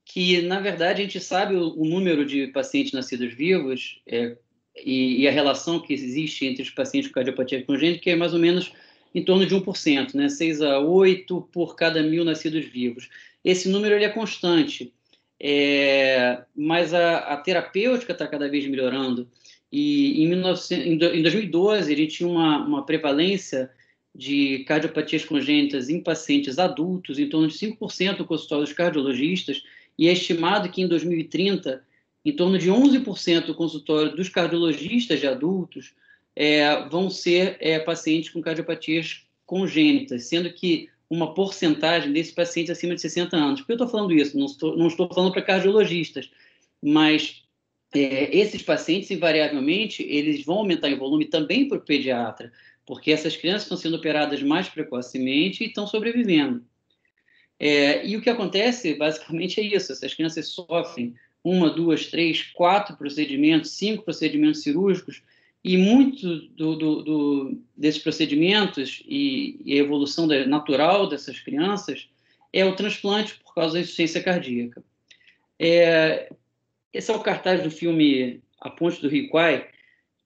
Que, na verdade, a gente sabe o número de pacientes nascidos vivos e a relação que existe entre os pacientes com cardiopatia congênita, que é mais ou menos em torno de 1%, né? 6 a 8 por cada 1.000 nascidos vivos. Esse número ele é constante, mas a terapêutica está cada vez melhorando. E em 2012, a gente tinha uma prevalência de cardiopatias congênitas em pacientes adultos, em torno de 5% no consultório dos cardiologistas, e é estimado que em 2030 em torno de 11% do consultório dos cardiologistas de adultos vão ser pacientes com cardiopatias congênitas, sendo que uma porcentagem desses pacientes acima de 60 anos. Por que eu estou falando isso? Não estou falando para cardiologistas, mas esses pacientes, invariavelmente, eles vão aumentar em volume também para o pediatra, porque essas crianças estão sendo operadas mais precocemente e estão sobrevivendo. E o que acontece, basicamente, é isso. Essas crianças sofrem 1, 2, 3, 4 procedimentos, 5 procedimentos cirúrgicos, e muito desses procedimentos e a evolução natural dessas crianças é o transplante por causa da insuficiência cardíaca. Esse é o cartaz do filme A Ponte do Rio Kwai.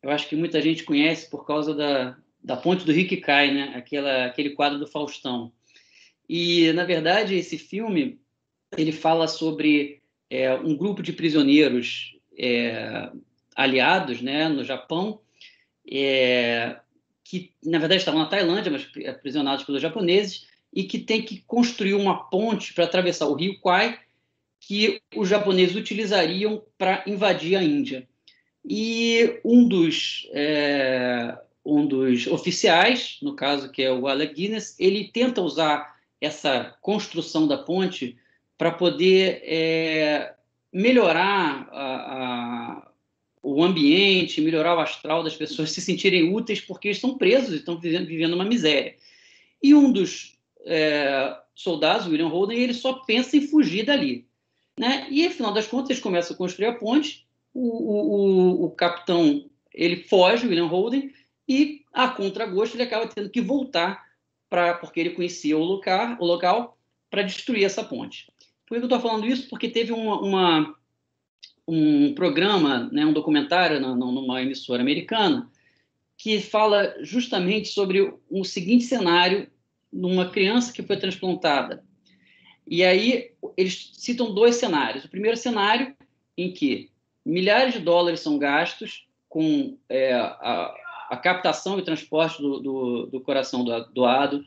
Eu acho que muita gente conhece por causa da Ponte do Rio que Cai, né? Aquele quadro do Faustão. E, na verdade, esse filme ele fala sobre um grupo de prisioneiros aliados, né, no Japão, que, na verdade, estavam na Tailândia, mas aprisionados pelos japoneses, e que tem que construir uma ponte para atravessar o Rio Kwai, que os japoneses utilizariam para invadir a Índia. E um dos oficiais, no caso, que é o Alec Guinness, ele tenta usar essa construção da ponte para poder melhorar o ambiente, melhorar o astral das pessoas, se sentirem úteis, porque eles estão presos e estão vivendo uma miséria. E um dos soldados, William Holden, ele só pensa em fugir dali, né? E, afinal das contas, eles começam a construir a ponte, o capitão ele foge, William Holden, e, a contragosto, ele acaba tendo que voltar porque ele conhecia o local para destruir essa ponte. Por que eu estou falando isso? Porque teve um programa, né, um documentário numa emissora americana que fala justamente sobre o seguinte cenário numa criança que foi transplantada. E aí eles citam 2 cenários. O primeiro cenário em que milhares de dólares são gastos com a captação e transporte do coração doado,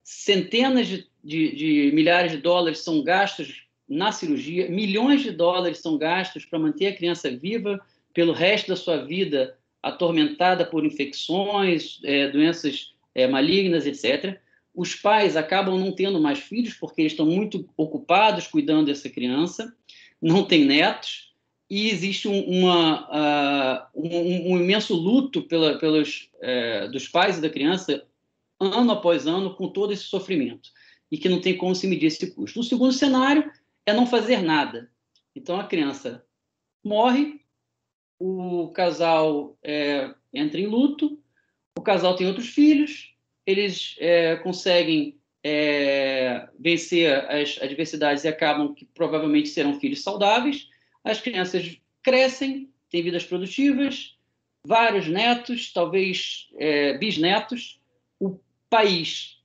centenas de milhares de dólares são gastos na cirurgia, milhões de dólares são gastos para manter a criança viva pelo resto da sua vida, atormentada por infecções, doenças malignas, etc. Os pais acabam não tendo mais filhos porque eles estão muito ocupados cuidando dessa criança, não têm netos, e existe um imenso luto dos pais e da criança ano após ano com todo esse sofrimento e que não tem como se medir esse custo. O segundo cenário é não fazer nada. Então a criança morre, o casal entra em luto, o casal tem outros filhos, eles conseguem vencer as adversidades e acabam que provavelmente serão filhos saudáveis. As crianças crescem, têm vidas produtivas, vários netos, talvez bisnetos. O país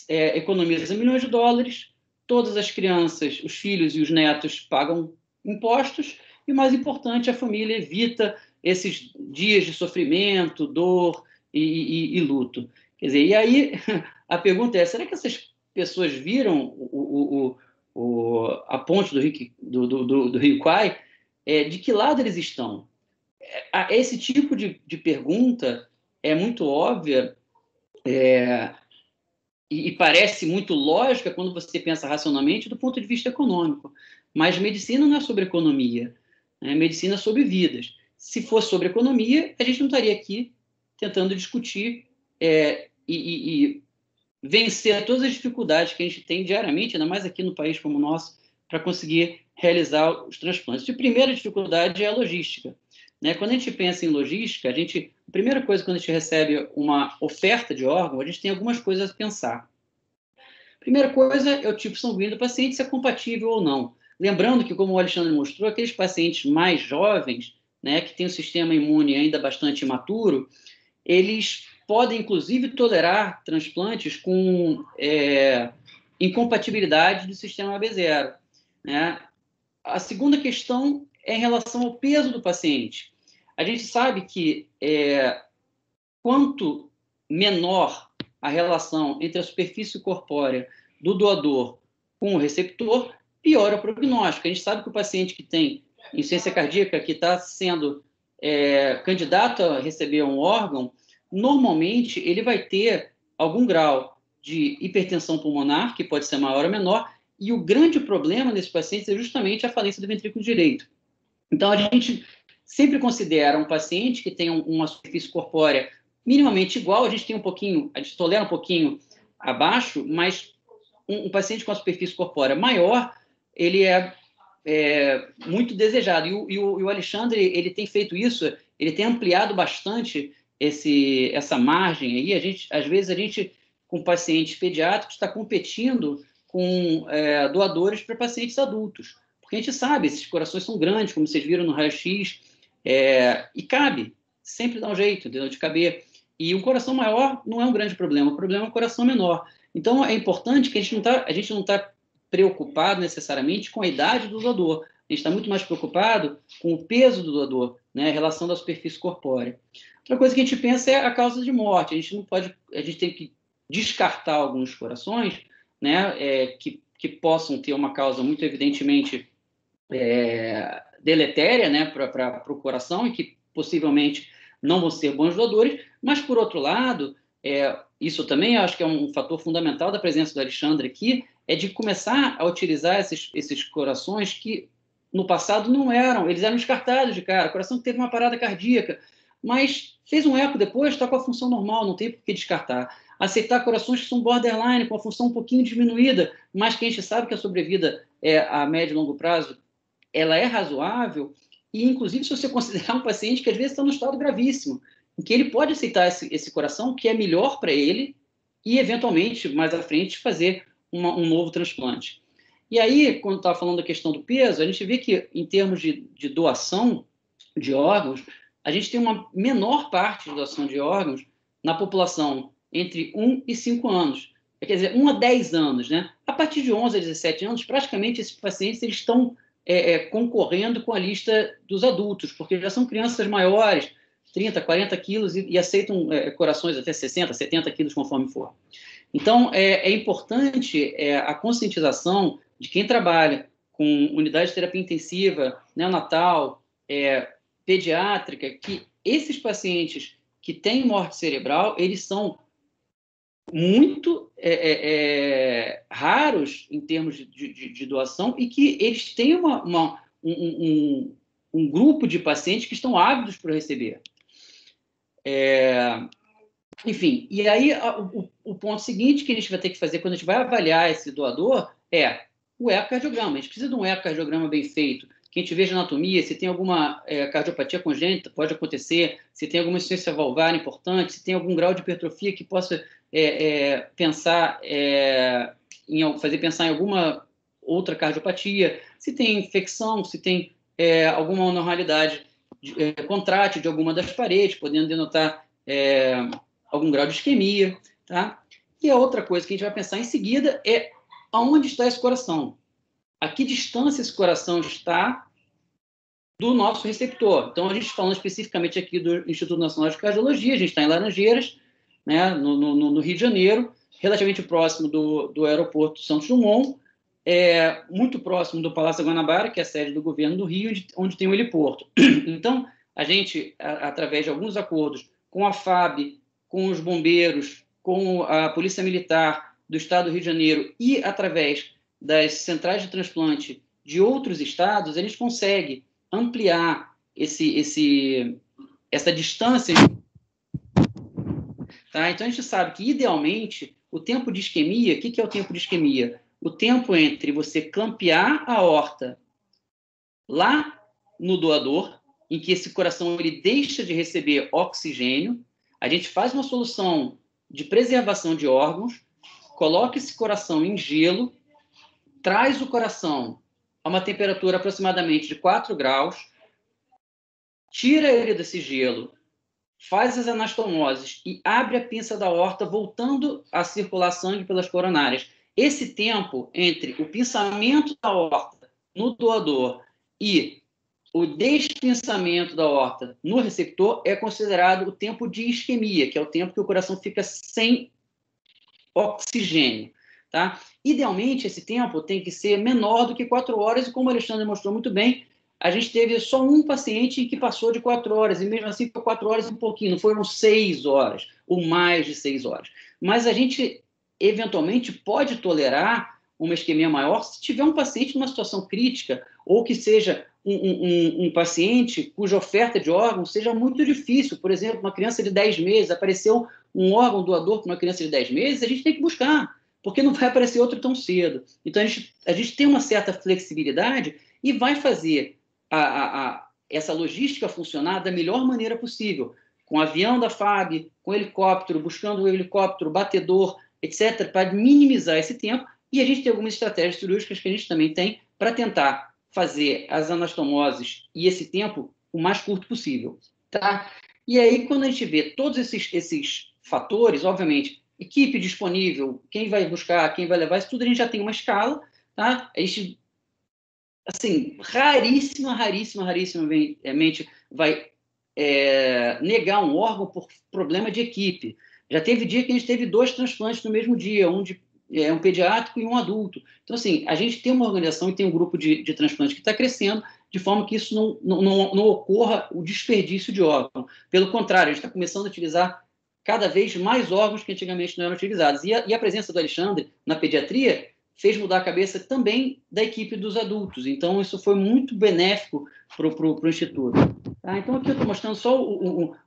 economiza milhões de dólares, todas as crianças, os filhos e os netos pagam impostos, e, o mais importante, a família evita esses dias de sofrimento, dor e luto. Quer dizer, e aí a pergunta é, será que essas pessoas viram a ponte do Rio Kwai? De que lado eles estão? Esse tipo de pergunta é muito óbvia e parece muito lógica quando você pensa racionalmente do ponto de vista econômico. Mas medicina não é sobre economia, né? Medicina é sobre vidas. Se fosse sobre economia, a gente não estaria aqui tentando discutir e vencer todas as dificuldades que a gente tem diariamente, ainda mais aqui no país como o nosso, para conseguir realizar os transplantes. A primeira dificuldade é a logística, né? Quando a gente pensa em logística, a primeira coisa quando a gente recebe uma oferta de órgão, a gente tem algumas coisas a pensar. Primeira coisa é o tipo sanguíneo do paciente, se é compatível ou não. Lembrando que, como o Alexandre mostrou, aqueles pacientes mais jovens, né, que têm o sistema imune ainda bastante imaturo, eles podem, inclusive, tolerar transplantes com incompatibilidade do sistema AB0. Né? A segunda questão é em relação ao peso do paciente. A gente sabe que quanto menor a relação entre a superfície corpórea do doador com o receptor, pior é o prognóstico. A gente sabe que o paciente que tem insuficiência cardíaca que está sendo candidato a receber um órgão, normalmente ele vai ter algum grau de hipertensão pulmonar, que pode ser maior ou menor, e o grande problema nesses pacientes é justamente a falência do ventrículo direito. Então, a gente sempre considera um paciente que tem uma superfície corpórea minimamente igual, a gente tolera um pouquinho abaixo, mas um paciente com a superfície corpórea maior, ele é muito desejado. E o Alexandre, ele tem feito isso, ele tem ampliado bastante essa margem aí. Às vezes, a gente, com pacientes pediátricos, está competindo com doadores para pacientes adultos. Porque a gente sabe, esses corações são grandes, como vocês viram no raio-x, e cabe, sempre dá um jeito, entendeu, de caber. E um coração maior não é um grande problema, o problema é um coração menor. Então, é importante que a gente não está preocupado necessariamente com a idade do doador. A gente está muito mais preocupado com o peso do doador, né, a relação da superfície corpórea. Outra coisa que a gente pensa é a causa de morte. A gente tem que descartar alguns corações, né, que possam ter uma causa muito evidentemente deletéria, né, para o coração e que possivelmente não vão ser bons doadores, mas, por outro lado, isso também eu acho que é um fator fundamental da presença do Alexandre aqui, é de começar a utilizar esses corações que, no passado, não eram, eles eram descartados de cara, o coração que teve uma parada cardíaca, mas fez um eco depois, está com a função normal, não tem por que descartar. Aceitar corações que são borderline, com a função um pouquinho diminuída, mas que a gente sabe que a sobrevida a médio e longo prazo ela é razoável, e inclusive se você considerar um paciente que às vezes está num estado gravíssimo, em que ele pode aceitar esse coração, que é melhor para ele, e eventualmente, mais à frente, fazer um novo transplante. E aí, quando estava falando da questão do peso, a gente vê que, em termos de doação de órgãos, a gente tem uma menor parte de doação de órgãos na população entre 1 e 5 anos. Quer dizer, 1 a 10 anos, né? A partir de 11 a 17 anos, praticamente esses pacientes eles estão concorrendo com a lista dos adultos, porque já são crianças maiores, 30, 40 quilos, e aceitam corações até 60, 70 quilos, conforme for. Então, é importante a conscientização de quem trabalha com unidade de terapia intensiva, neonatal, pediátrica, que esses pacientes que têm morte cerebral, eles são muito raros em termos de doação e que eles têm um grupo de pacientes que estão ávidos por receber. Enfim, e aí o ponto seguinte que a gente vai ter que fazer quando a gente vai avaliar esse doador é o ecocardiograma. A gente precisa de um ecocardiograma bem feito, que a gente veja a anatomia, se tem alguma cardiopatia congênita, pode acontecer, se tem alguma insuficiência valvar importante, se tem algum grau de hipertrofia que possa fazer pensar em alguma outra cardiopatia, se tem infecção, se tem alguma anormalidade contrátil de alguma das paredes, podendo denotar algum grau de isquemia, tá? E a outra coisa que a gente vai pensar em seguida é aonde está esse coração. A que distância esse coração está do nosso receptor. Então, a gente falando especificamente aqui do Instituto Nacional de Cardiologia, a gente está em Laranjeiras, né, no Rio de Janeiro, relativamente próximo do aeroporto Santos Dumont, muito próximo do Palácio Guanabara, que é a sede do governo do Rio, onde tem o heliporto. Então, a gente, através de alguns acordos com a FAB, com os bombeiros, com a Polícia Militar do Estado do Rio de Janeiro e através das centrais de transplante de outros estados, eles conseguem ampliar essa distância. Tá? Então, a gente sabe que, idealmente, o tempo de isquemia, o que é o tempo de isquemia? O tempo entre você clampear a aorta lá no doador, em que esse coração ele deixa de receber oxigênio, a gente faz uma solução de preservação de órgãos, coloca esse coração em gelo, traz o coração a uma temperatura aproximadamente de 4 graus, tira ele desse gelo, faz as anastomoses e abre a pinça da aorta, voltando a circular sangue pelas coronárias. Esse tempo entre o pinçamento da aorta no doador e o despinçamento da aorta no receptor é considerado o tempo de isquemia, que é o tempo que o coração fica sem oxigênio. Tá? Idealmente, esse tempo tem que ser menor do que 4 horas, e como o Alexandre mostrou muito bem, a gente teve só um paciente que passou de 4 horas, e mesmo assim foi 4 horas e um pouquinho, não foram 6 horas, ou mais de 6 horas. Mas a gente, eventualmente, pode tolerar uma isquemia maior se tiver um paciente numa situação crítica, ou que seja um paciente cuja oferta de órgãos seja muito difícil. Por exemplo, uma criança de 10 meses, apareceu um órgão doador para uma criança de 10 meses, a gente tem que buscar, porque não vai aparecer outro tão cedo. Então, a gente tem uma certa flexibilidade e vai fazer essa logística funcionar da melhor maneira possível, com o avião da FAB, com o helicóptero, buscando o helicóptero, batedor, etc., para minimizar esse tempo. E a gente tem algumas estratégias cirúrgicas que a gente também tem para tentar fazer as anastomoses e esse tempo o mais curto possível. Tá? E aí, quando a gente vê todos esses fatores, obviamente, equipe disponível, quem vai buscar, quem vai levar, isso tudo a gente já tem uma escala. Tá? A gente, assim, rarissimamente vai negar um órgão por problema de equipe. Já teve dia que a gente teve 2 transplantes no mesmo dia, um pediátrico e um adulto. Então, assim, a gente tem uma organização e tem um grupo de transplante que está crescendo, de forma que isso não ocorra o desperdício de órgão. Pelo contrário, a gente está começando a utilizar cada vez mais órgãos que antigamente não eram utilizados. E a presença do Alexandre na pediatria fez mudar a cabeça também da equipe dos adultos. Então, isso foi muito benéfico para o Instituto. Tá? Então, aqui eu estou mostrando só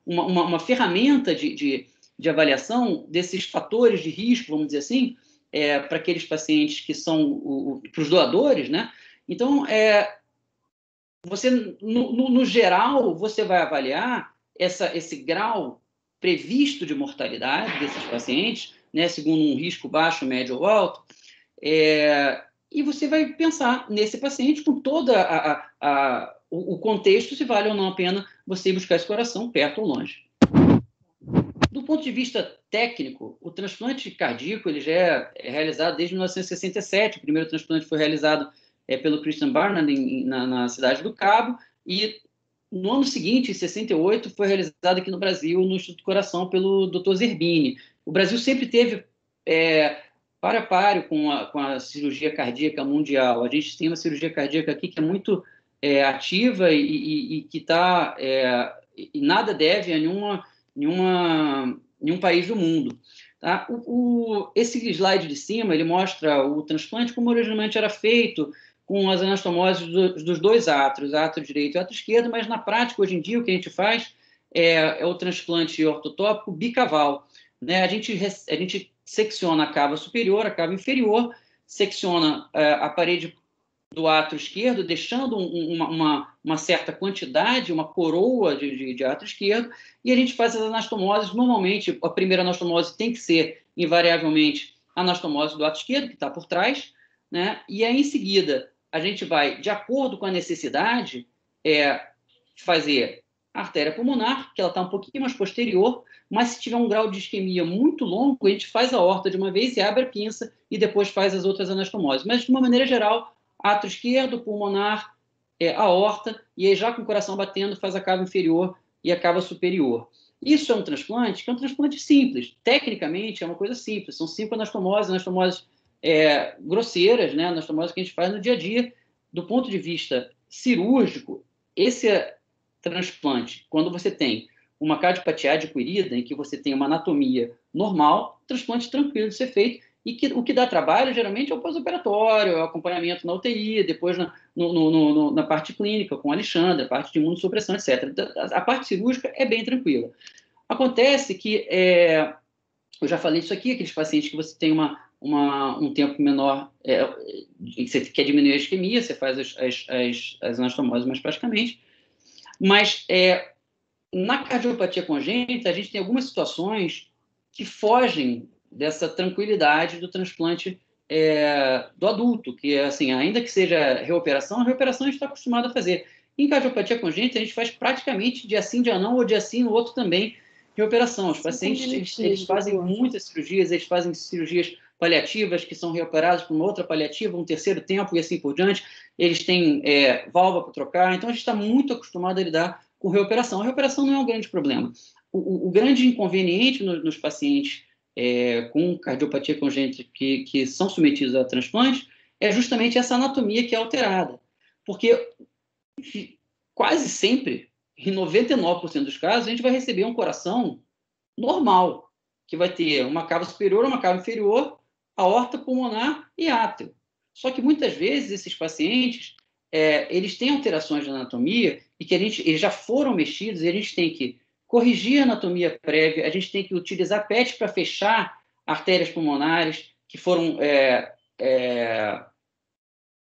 uma ferramenta de avaliação desses fatores de risco, vamos dizer assim, para aqueles pacientes que são para os doadores, né? Então, você, no geral, você vai avaliar esse grau previsto de mortalidade desses pacientes, né, segundo um risco baixo, médio ou alto, e você vai pensar nesse paciente com todo o contexto, se vale ou não a pena você ir buscar esse coração perto ou longe. Do ponto de vista técnico, o transplante cardíaco ele já é realizado desde 1967. O primeiro transplante foi realizado pelo Christian Barnard na cidade do Cabo, e no ano seguinte, em 68, foi realizado aqui no Brasil, no Instituto do Coração, pelo Dr. Zerbini. O Brasil sempre teve par a par com a cirurgia cardíaca mundial. A gente tem uma cirurgia cardíaca aqui que é muito ativa e que está... e nada deve a nenhum país do mundo. Tá? Esse slide de cima ele mostra o transplante como originalmente era feito, com as anastomoses dos 2 átrios, átrio direito e átrio esquerdo, mas na prática, hoje em dia, o que a gente faz é o transplante ortotópico bicaval. Né? A gente secciona a cava superior, a cava inferior, secciona a parede do átrio esquerdo, deixando uma certa quantidade, uma coroa de átrio esquerdo, e a gente faz as anastomoses. Normalmente, a primeira anastomose tem que ser, invariavelmente, a anastomose do átrio esquerdo, que está por trás, né? E aí, em seguida, a gente vai, de acordo com a necessidade, fazer a artéria pulmonar, que ela está um pouquinho mais posterior, mas se tiver um grau de isquemia muito longo, a gente faz a aorta de uma vez e abre a pinça, e depois faz as outras anastomoses. Mas, de uma maneira geral, átrio esquerdo, pulmonar, aorta, e aí já com o coração batendo faz a cava inferior e a cava superior. Isso é um transplante que é um transplante simples. Tecnicamente é uma coisa simples. São 5 anastomoses grosseiras, né? Anastomoses que a gente faz no dia a dia. Do ponto de vista cirúrgico, esse transplante, quando você tem uma cardiopatia adquirida, em que você tem uma anatomia normal, transplante tranquilo de ser feito, e o que dá trabalho, geralmente, é o pós-operatório, é o acompanhamento na UTI, depois na parte clínica, com o Alexandre, a parte de imunossupressão, etc. A parte cirúrgica é bem tranquila. Acontece que, eu já falei isso aqui, aqueles pacientes que você tem um tempo menor, você quer diminuir a isquemia, você faz as anastomoses mais praticamente, mas na cardiopatia congênita, a gente tem algumas situações que fogem dessa tranquilidade do transplante do adulto, que assim, ainda que seja reoperação, a reoperação a gente está acostumado a fazer. Em cardiopatia congênita, a gente faz praticamente dia sim, dia não, ou dia sim, no outro também, reoperação. Os pacientes eles fazem muitas cirurgias, eles fazem cirurgias paliativas, que são reoperadas por uma outra paliativa, um terceiro tempo e assim por diante. Eles têm válvula para trocar, então a gente está muito acostumado a lidar com reoperação. A reoperação não é um grande problema. O grande inconveniente nos pacientes com cardiopatia congênita que são submetidos a transplante é justamente essa anatomia que é alterada. Porque quase sempre, em 99% dos casos, a gente vai receber um coração normal, que vai ter uma cava superior, uma cava inferior, aorta pulmonar e átrio. Só que muitas vezes esses pacientes eles têm alterações de anatomia e que eles já foram mexidos e a gente tem que corrigir a anatomia prévia, a gente tem que utilizar PET para fechar artérias pulmonares que foram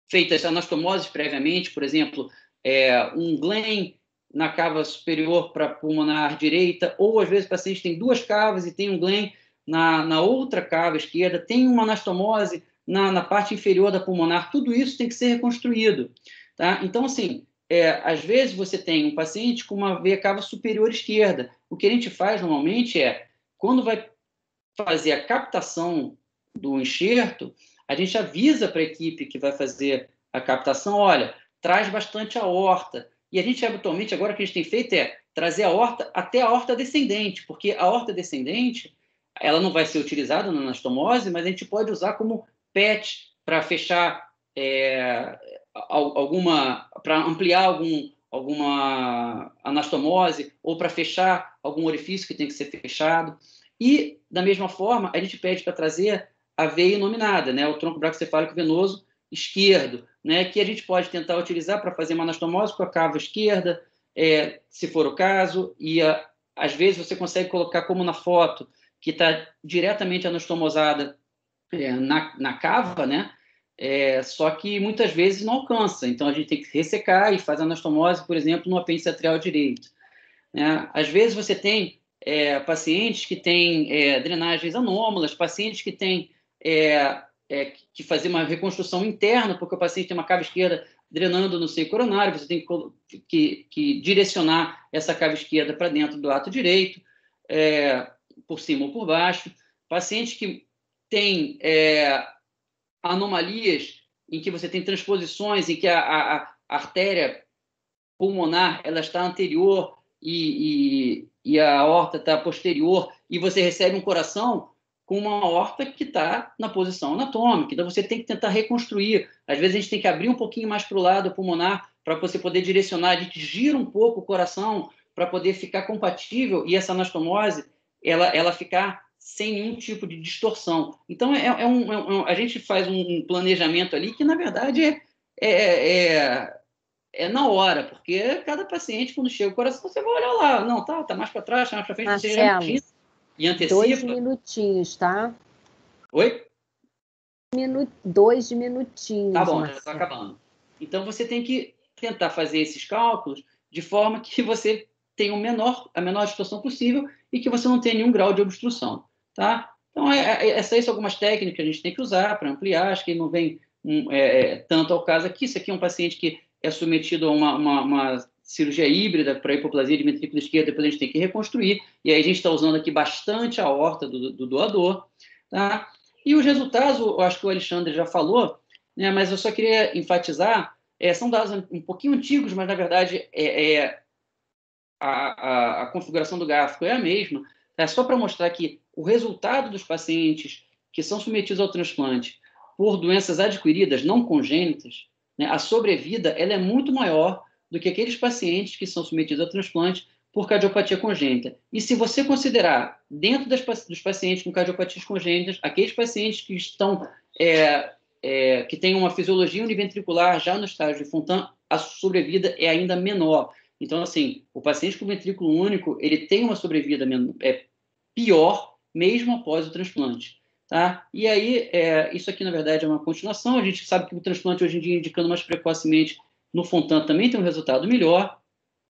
feitas anastomoses previamente, por exemplo, um Glenn na cava superior para pulmonar direita, ou às vezes o paciente tem duas cavas e tem um Glenn na outra cava esquerda, tem uma anastomose na parte inferior da pulmonar, tudo isso tem que ser reconstruído. Tá? Então, assim, às vezes você tem um paciente com uma veia cava superior esquerda. O que a gente faz normalmente quando vai fazer a captação do enxerto, a gente avisa para a equipe que vai fazer a captação, olha, traz bastante aorta. E a gente, habitualmente, agora o que a gente tem feito trazer a aorta até a aorta descendente, porque a aorta descendente, ela não vai ser utilizada na anastomose, mas a gente pode usar como PET para fechar para ampliar alguma anastomose ou para fechar algum orifício que tem que ser fechado. E, da mesma forma, a gente pede para trazer a veia inominada, né, o tronco braquicefálico venoso esquerdo, né, que a gente pode tentar utilizar para fazer uma anastomose com a cava esquerda, se for o caso, e às vezes você consegue colocar como na foto, que está diretamente anastomosada na cava, né, só que muitas vezes não alcança, então a gente tem que ressecar e fazer anastomose, por exemplo, no apêndice atrial direito. Né? Às vezes você tem pacientes que têm drenagens anômalas, pacientes que têm que fazer uma reconstrução interna, porque o paciente tem uma cava esquerda drenando no seio coronário, você tem que direcionar essa cava esquerda para dentro do ato direito, por cima ou por baixo. Pacientes que têm anomalias em que você tem transposições, em que a artéria pulmonar ela está anterior e a aorta está posterior, e você recebe um coração com uma aorta que está na posição anatômica. Então, você tem que tentar reconstruir. Às vezes, a gente tem que abrir um pouquinho mais para o lado pulmonar para você poder direcionar. A gente gira um pouco o coração para poder ficar compatível e essa anastomose ela ficar sem nenhum tipo de distorção. Então, a gente faz um planejamento ali que, na verdade, é na hora, porque cada paciente, quando chega o coração, você vai olhar lá, não, tá mais para trás, tá mais para frente, Marcelo, você já imagina e antecipa. 2 minutinhos, tá? Oi? 2 minutinhos, Tá bom, Marcelo. já está acabando. Então, você tem que tentar fazer esses cálculos de forma que você tenha a menor distorção possível e que você não tenha nenhum grau de obstrução, tá? Então, essas são algumas técnicas que a gente tem que usar para ampliar, acho que não vem tanto ao caso aqui. Isso aqui é um paciente que é submetido a uma cirurgia híbrida para hipoplasia de ventrículo esquerdo, depois a gente tem que reconstruir, e aí a gente está usando aqui bastante a aorta do doador, tá? E os resultados, eu acho que o Alexandre já falou, né, mas eu só queria enfatizar, são dados um pouquinho antigos, mas na verdade a configuração do gráfico é a mesma, só para mostrar que o resultado dos pacientes que são submetidos ao transplante por doenças adquiridas não congênitas, né, a sobrevida ela é muito maior do que aqueles pacientes que são submetidos ao transplante por cardiopatia congênita. E se você considerar, dentro dos pacientes com cardiopatias congênitas, aqueles pacientes que estão que têm uma fisiologia univentricular já no estágio de Fontan, a sobrevida é ainda menor. Então, assim, o paciente com ventrículo único, ele tem uma sobrevida pior, mesmo após o transplante. Tá? E aí, isso aqui, na verdade, é uma continuação. A gente sabe que o transplante, hoje em dia, indicando mais precocemente no Fontan, também tem um resultado melhor.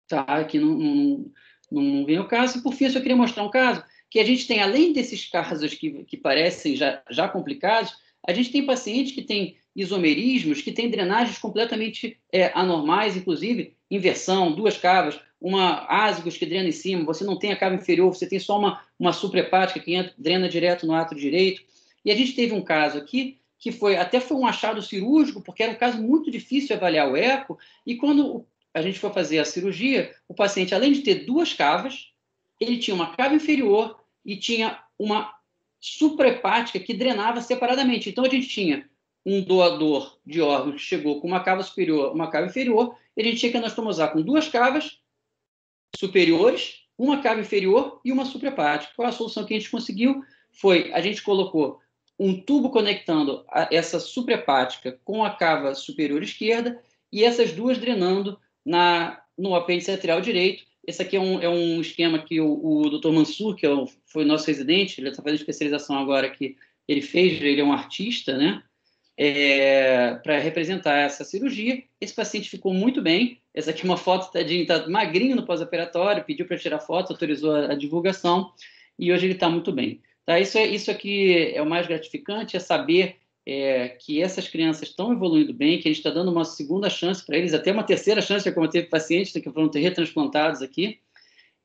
Tá? Aqui não vem o caso. E, por fim, eu só queria mostrar um caso que a gente tem, além desses casos que parecem já complicados, a gente tem pacientes que têm isomerismos, que têm drenagens completamente anormais, inclusive inversão, duas cavas, uma ázigos que drena em cima, você não tem a cava inferior, você tem só uma suprahepática que drena direto no átrio direito. E a gente teve um caso aqui que até foi um achado cirúrgico, porque era um caso muito difícil de avaliar o eco, e quando a gente foi fazer a cirurgia, o paciente, além de ter duas cavas, ele tinha uma cava inferior e tinha uma suprahepática que drenava separadamente. Então, a gente tinha um doador de órgãos que chegou com uma cava superior, uma cava inferior, a gente tinha que anastomosar com 2 cavas superiores, uma cava inferior e uma suprahepática. Qual a solução que a gente conseguiu? Foi, a gente colocou um tubo conectando essa suprahepática com a cava superior esquerda e essas duas drenando no apêndice atrial direito. Esse aqui é um esquema que o Dr. Mansur, que foi nosso residente, ele está fazendo especialização agora que ele fez, ele é um artista, né? Para representar essa cirurgia. Esse paciente ficou muito bem. Essa aqui é uma foto, tadinho, está magrinho no pós-operatório, pediu para tirar foto, autorizou a divulgação, e hoje ele está muito bem. Tá? Isso aqui é o mais gratificante, é saber que essas crianças estão evoluindo bem, que a gente está dando uma segunda chance para eles, até uma terceira chance, como teve pacientes que foram retransplantados aqui.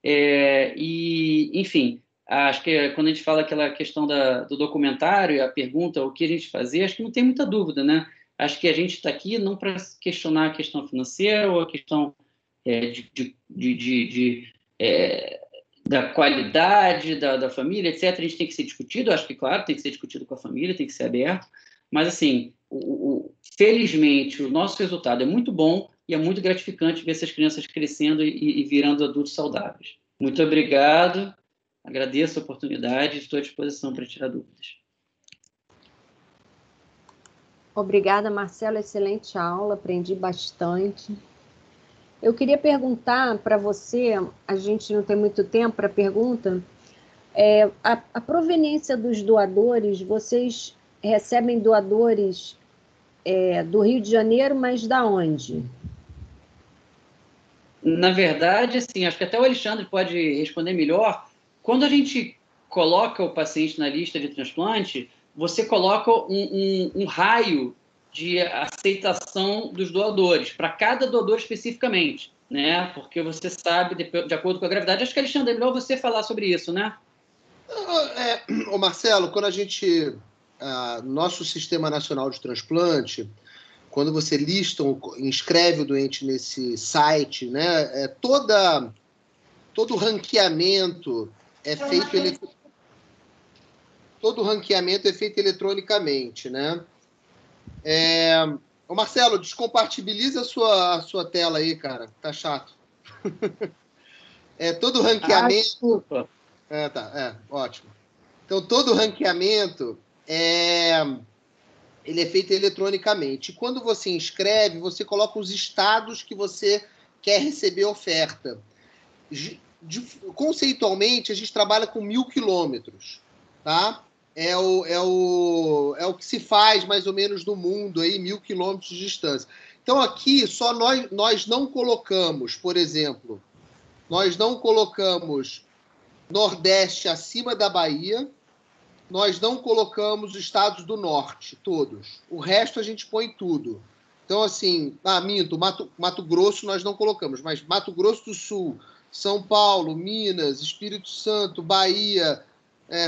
E, enfim, acho que quando a gente fala aquela questão do documentário e a pergunta o que a gente fazer, acho que não tem muita dúvida, né? Acho que a gente está aqui não para questionar a questão financeira ou a questão da qualidade da família, etc. A gente tem que ser discutido, acho que, claro, tem que ser discutido com a família, tem que ser aberto, mas, assim, felizmente, o nosso resultado é muito bom e é muito gratificante ver essas crianças crescendo e virando adultos saudáveis. Muito obrigado, agradeço a oportunidade e estou à disposição para tirar dúvidas. Obrigada, Marcelo, excelente aula, aprendi bastante. Eu queria perguntar para você, a gente não tem muito tempo para pergunta, a proveniência dos doadores, vocês recebem doadores do Rio de Janeiro, mas da onde? Na verdade, assim, acho que até o Alexandre pode responder melhor. Quando a gente coloca o paciente na lista de transplante, você coloca um raio de aceitação dos doadores, para cada doador especificamente, né? Porque você sabe, de acordo com a gravidade. Acho que, Alexandre, é melhor você falar sobre isso, né? Ô Marcelo, quando a gente... nosso Sistema Nacional de Transplante, quando você inscreve o doente nesse site, né, todo o ranqueamento é feito... Todo o ranqueamento é feito eletronicamente, né? Ô Marcelo, descompatibiliza a sua tela aí, cara. Tá chato. Todo o ranqueamento... desculpa. Ótimo. Então, todo o ranqueamento ele é feito eletronicamente. E quando você inscreve, você coloca os estados que você quer receber oferta. Conceitualmente, a gente trabalha com 1.000 quilômetros, tá? É o que se faz, mais ou menos, no mundo, aí, 1.000 quilômetros de distância. Então, aqui, só nós não colocamos, por exemplo, nós não colocamos Nordeste acima da Bahia, nós não colocamos os estados do Norte, todos. O resto a gente põe tudo. Então, assim, Mato Grosso nós não colocamos, mas Mato Grosso do Sul, São Paulo, Minas, Espírito Santo, Bahia...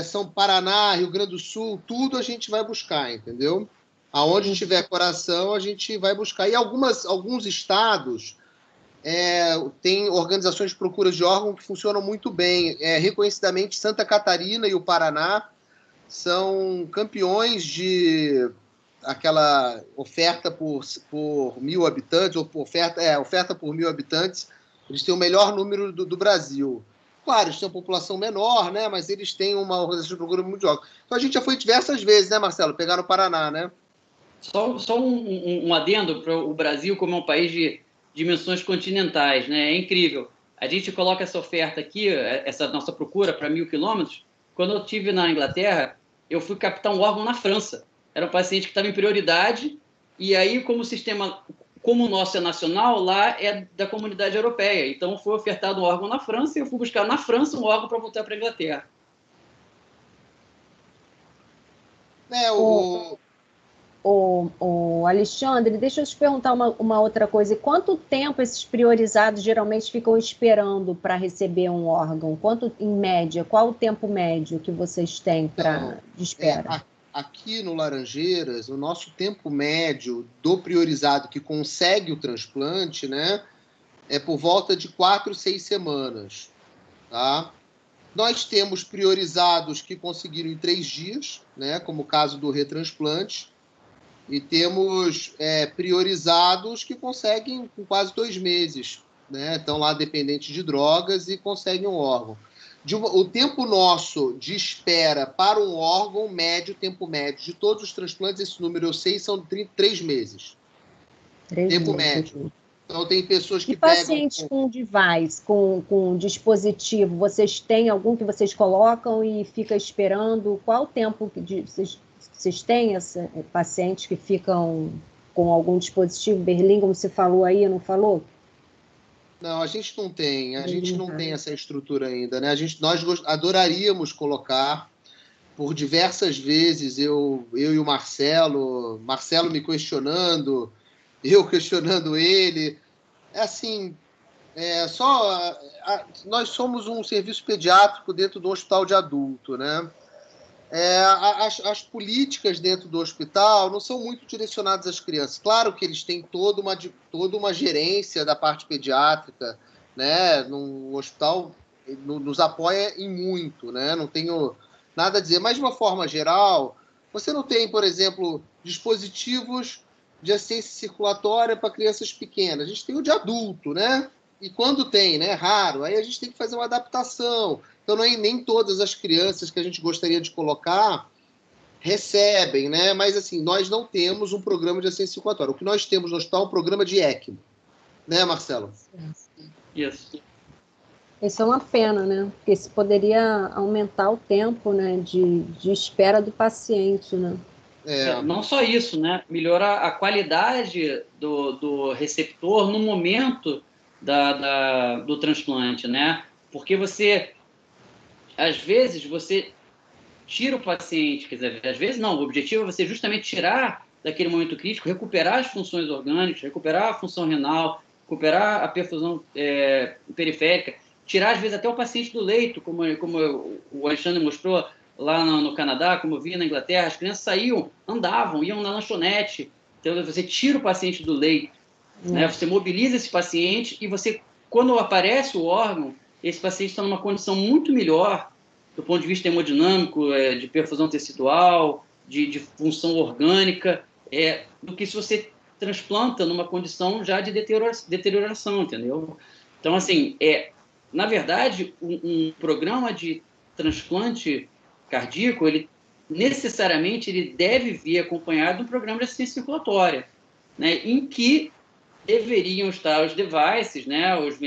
São Paraná, Rio Grande do Sul, tudo a gente vai buscar, entendeu? Aonde tiver coração, a gente vai buscar. E alguns estados têm organizações de procuras de órgão que funcionam muito bem. Reconhecidamente, Santa Catarina e o Paraná são campeões de aquela oferta por 1.000 habitantes, ou oferta por 1.000 habitantes. Eles têm o melhor número do Brasil. Claro, eles têm uma população menor, né? Mas eles têm uma organização de procura muito jovem. Então a gente já foi diversas vezes, né, Marcelo? Pegar no Paraná, né? Só um adendo para o Brasil, como é um país de dimensões continentais, né? É incrível. A gente coloca essa oferta aqui, essa nossa procura para 1.000 quilômetros. Quando eu estive na Inglaterra, eu fui captar um órgão na França. Era um paciente que estava em prioridade, e aí, como o sistema... Como o nosso é nacional, lá é da comunidade europeia. Então, foi ofertado um órgão na França e eu fui buscar na França um órgão para voltar para a Inglaterra. O Alexandre, deixa eu te perguntar uma outra coisa. E quanto tempo esses priorizados geralmente ficam esperando para receber um órgão? Quanto, em média, qual o tempo médio que vocês têm de espera? Aqui no Laranjeiras, o nosso tempo médio do priorizado que consegue o transplante, né, é por volta de 4, 6 semanas. Tá? Nós temos priorizados que conseguiram em 3 dias, né, como o caso do retransplante, E temos priorizados que conseguem com quase 2 meses, né? Estão lá dependentes de drogas e conseguem um órgão. O tempo nosso de espera para um órgão médio, tempo médio de todos os transplantes, esse número eu sei, são 3 meses. Tempo médio. Então, tem pessoas que pegam... E pacientes com device, com dispositivo, vocês têm algum que vocês colocam e fica esperando? Qual o tempo que vocês têm pacientes que ficam com algum dispositivo, Berlim, como você falou aí, não falou? Não, a gente não tem. A gente não tem essa estrutura ainda, né? Nós adoraríamos colocar, por diversas vezes, eu e o Marcelo me questionando, eu questionando ele. Nós somos um serviço pediátrico dentro do hospital de adulto, né? As políticas dentro do hospital não são muito direcionadas às crianças. Claro que eles têm toda uma gerência da parte pediátrica, né? No hospital nos apoia em muito, né? Não tenho nada a dizer. Mas, de uma forma geral, você não tem, por exemplo, dispositivos de assistência circulatória para crianças pequenas. A gente tem o de adulto, né? E quando tem, né? Raro. Aí a gente tem que fazer uma adaptação. Então, nem todas as crianças que a gente gostaria de colocar recebem, né? Mas, assim, nós não temos um programa de assistência circulatória. O que nós temos no hospital é um programa de ECMO. Né, Marcelo? Isso. Isso é uma pena, né? Porque isso poderia aumentar o tempo, né, de espera do paciente, né? Não só isso, né? Melhorar a qualidade do receptor no momento do transplante, né? Porque às vezes, você tira o paciente, quer dizer, às vezes não, o objetivo é você justamente tirar daquele momento crítico, recuperar as funções orgânicas, recuperar a função renal, recuperar a perfusão periférica, tirar às vezes até o paciente do leito, como o Alexandre mostrou lá no Canadá, como eu vi na Inglaterra, as crianças andavam, iam na lanchonete, então você tira o paciente do leito, né? Você mobiliza esse paciente e quando aparece o órgão, esse paciente está numa condição muito melhor do ponto de vista hemodinâmico, de perfusão tecidual, de função orgânica, do que se você transplanta numa condição já de deterioração, entendeu? Então, assim, na verdade, um programa de transplante cardíaco, necessariamente ele deve vir acompanhado de um programa de assistência circulatória, né, em que deveriam estar os devices, né, os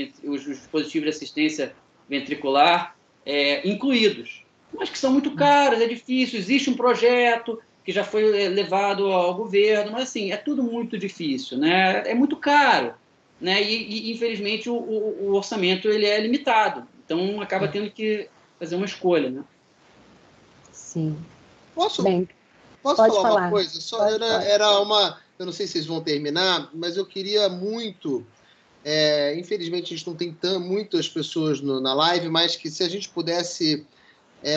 dispositivos de assistência ventricular incluídos, mas que são muito caros, é difícil, existe um projeto que já foi levado ao governo, mas assim, é tudo muito difícil, né, é muito caro, né, e infelizmente o orçamento ele é limitado, então acaba tendo que fazer uma escolha, né. Sim. Posso pode falar falar uma coisa? Eu não sei se vocês vão terminar, mas eu queria muito... infelizmente, a gente não tem muitas pessoas na live, mas que se a gente pudesse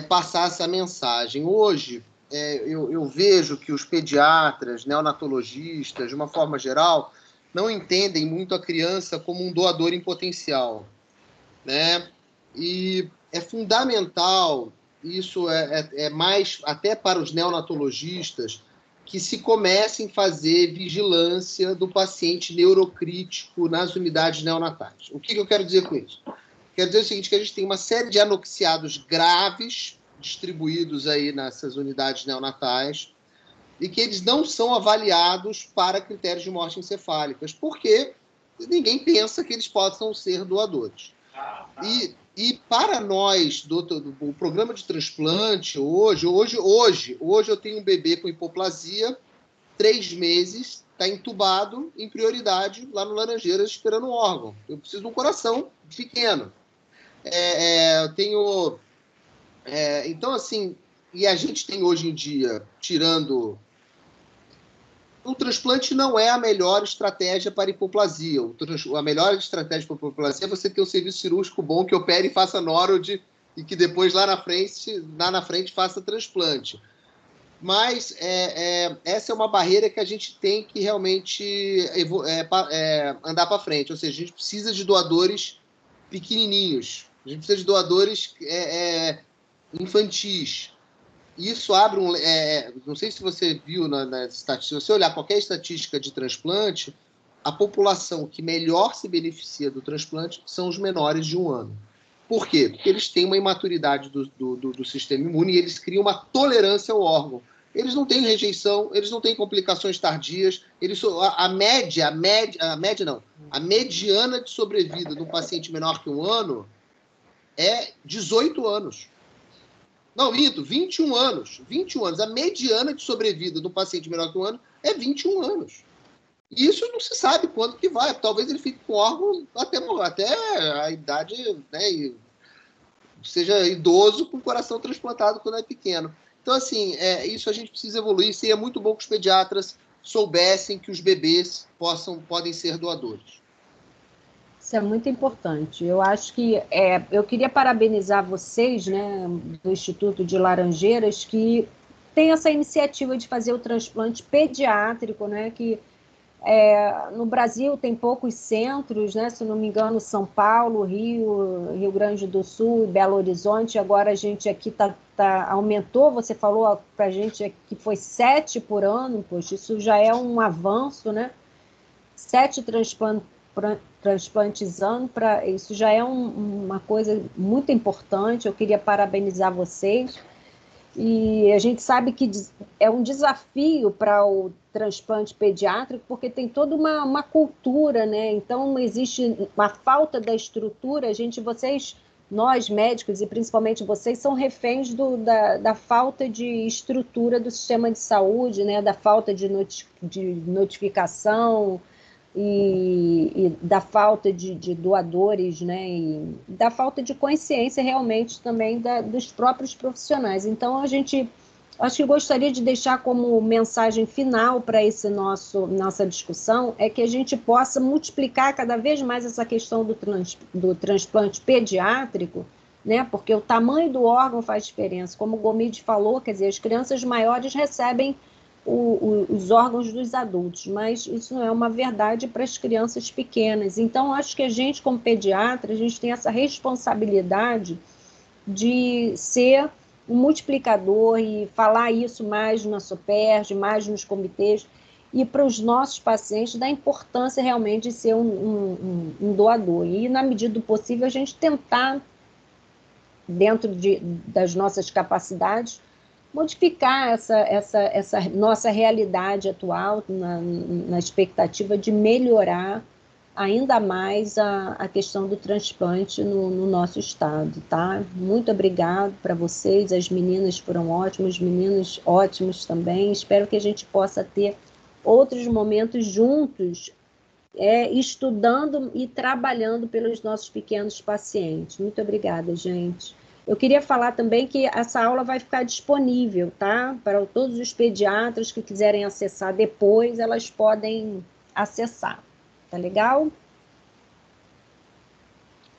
passar essa mensagem. Hoje, eu vejo que os pediatras, neonatologistas, de uma forma geral, não entendem muito a criança como um doador em potencial, né? E é fundamental, isso é mais até para os neonatologistas, que se comecem a fazer vigilância do paciente neurocrítico nas unidades neonatais. O que eu quero dizer com isso? Quero dizer o seguinte, que a gente tem uma série de anoxiados graves distribuídos aí nessas unidades neonatais e que eles não são avaliados para critérios de morte encefálicas, porque ninguém pensa que eles possam ser doadores. E para nós, do programa de transplante, hoje eu tenho um bebê com hipoplasia, 3 meses, está entubado em prioridade lá no Laranjeiras esperando um órgão. Eu preciso de um coração pequeno. Eu tenho... então, assim, e a gente tem hoje em dia, tirando... O transplante não é a melhor estratégia para hipoplasia. A melhor estratégia para hipoplasia é você ter um serviço cirúrgico bom que opere e faça NOROD e que depois lá na frente faça transplante. Mas essa é uma barreira que a gente tem que realmente andar para frente. Ou seja, a gente precisa de doadores pequenininhos. A gente precisa de doadores infantis. isso abre não sei se você viu na estatística, se você olhar qualquer estatística de transplante, a população que melhor se beneficia do transplante são os menores de 1 ano. Por quê? Porque eles têm uma imaturidade do sistema imune e eles criam uma tolerância ao órgão. Eles não têm rejeição, eles não têm complicações tardias. A mediana de sobrevida de um paciente menor que 1 ano é 18 anos. Não, minto, 21 anos. 21 anos. A mediana de sobrevida de um paciente menor que 1 ano é 21 anos. E isso não se sabe quando que vai. Talvez ele fique com órgão até a idade, né, e seja idoso com o coração transplantado quando é pequeno. Então, assim, isso a gente precisa evoluir. Seria muito bom que os pediatras soubessem que os bebês podem ser doadores. Isso é muito importante. Eu acho que eu queria parabenizar vocês, né, do Instituto de Laranjeiras, que tem essa iniciativa de fazer o transplante pediátrico, né, que no Brasil tem poucos centros, né, se não me engano, São Paulo, Rio Grande do Sul e Belo Horizonte. Agora a gente aqui aumentou, você falou para a gente que foi 7 por ano, poxa, isso já é um avanço, né? 7 transplantes ano, isso já é uma coisa muito importante. Eu queria parabenizar vocês. E a gente sabe que é um desafio para o transplante pediátrico, porque tem toda uma cultura, né? Então, existe uma falta da estrutura. Nós médicos, e principalmente vocês, são reféns da falta de estrutura do sistema de saúde, né? Da falta de notificação, e da falta de doadores, né, e da falta de consciência realmente também dos próprios profissionais. Então, acho que gostaria de deixar como mensagem final para nossa discussão é que a gente possa multiplicar cada vez mais essa questão do transplante pediátrico, né, porque o tamanho do órgão faz diferença. Como o Gomide falou, quer dizer, as crianças maiores recebem os órgãos dos adultos, mas isso não é uma verdade para as crianças pequenas. Então, acho que a gente, como pediatra, a gente tem essa responsabilidade de ser um multiplicador e falar isso mais na SOPERJ, mais nos comitês, e para os nossos pacientes da importância realmente de ser um doador. E, na medida do possível, a gente tentar, dentro das nossas capacidades, modificar essa nossa realidade atual na expectativa de melhorar ainda mais a questão do transplante no nosso estado, tá? Muito obrigado para vocês, as meninas foram ótimas, os meninos ótimos também. Espero que a gente possa ter outros momentos juntos, estudando e trabalhando pelos nossos pequenos pacientes. Muito obrigada, gente. Eu queria falar também que essa aula vai ficar disponível, tá? Para todos os pediatras que quiserem acessar depois, elas podem acessar. Tá legal?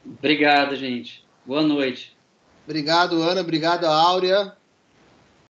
Obrigado, gente. Boa noite. Obrigado, Ana. Obrigado, Áurea.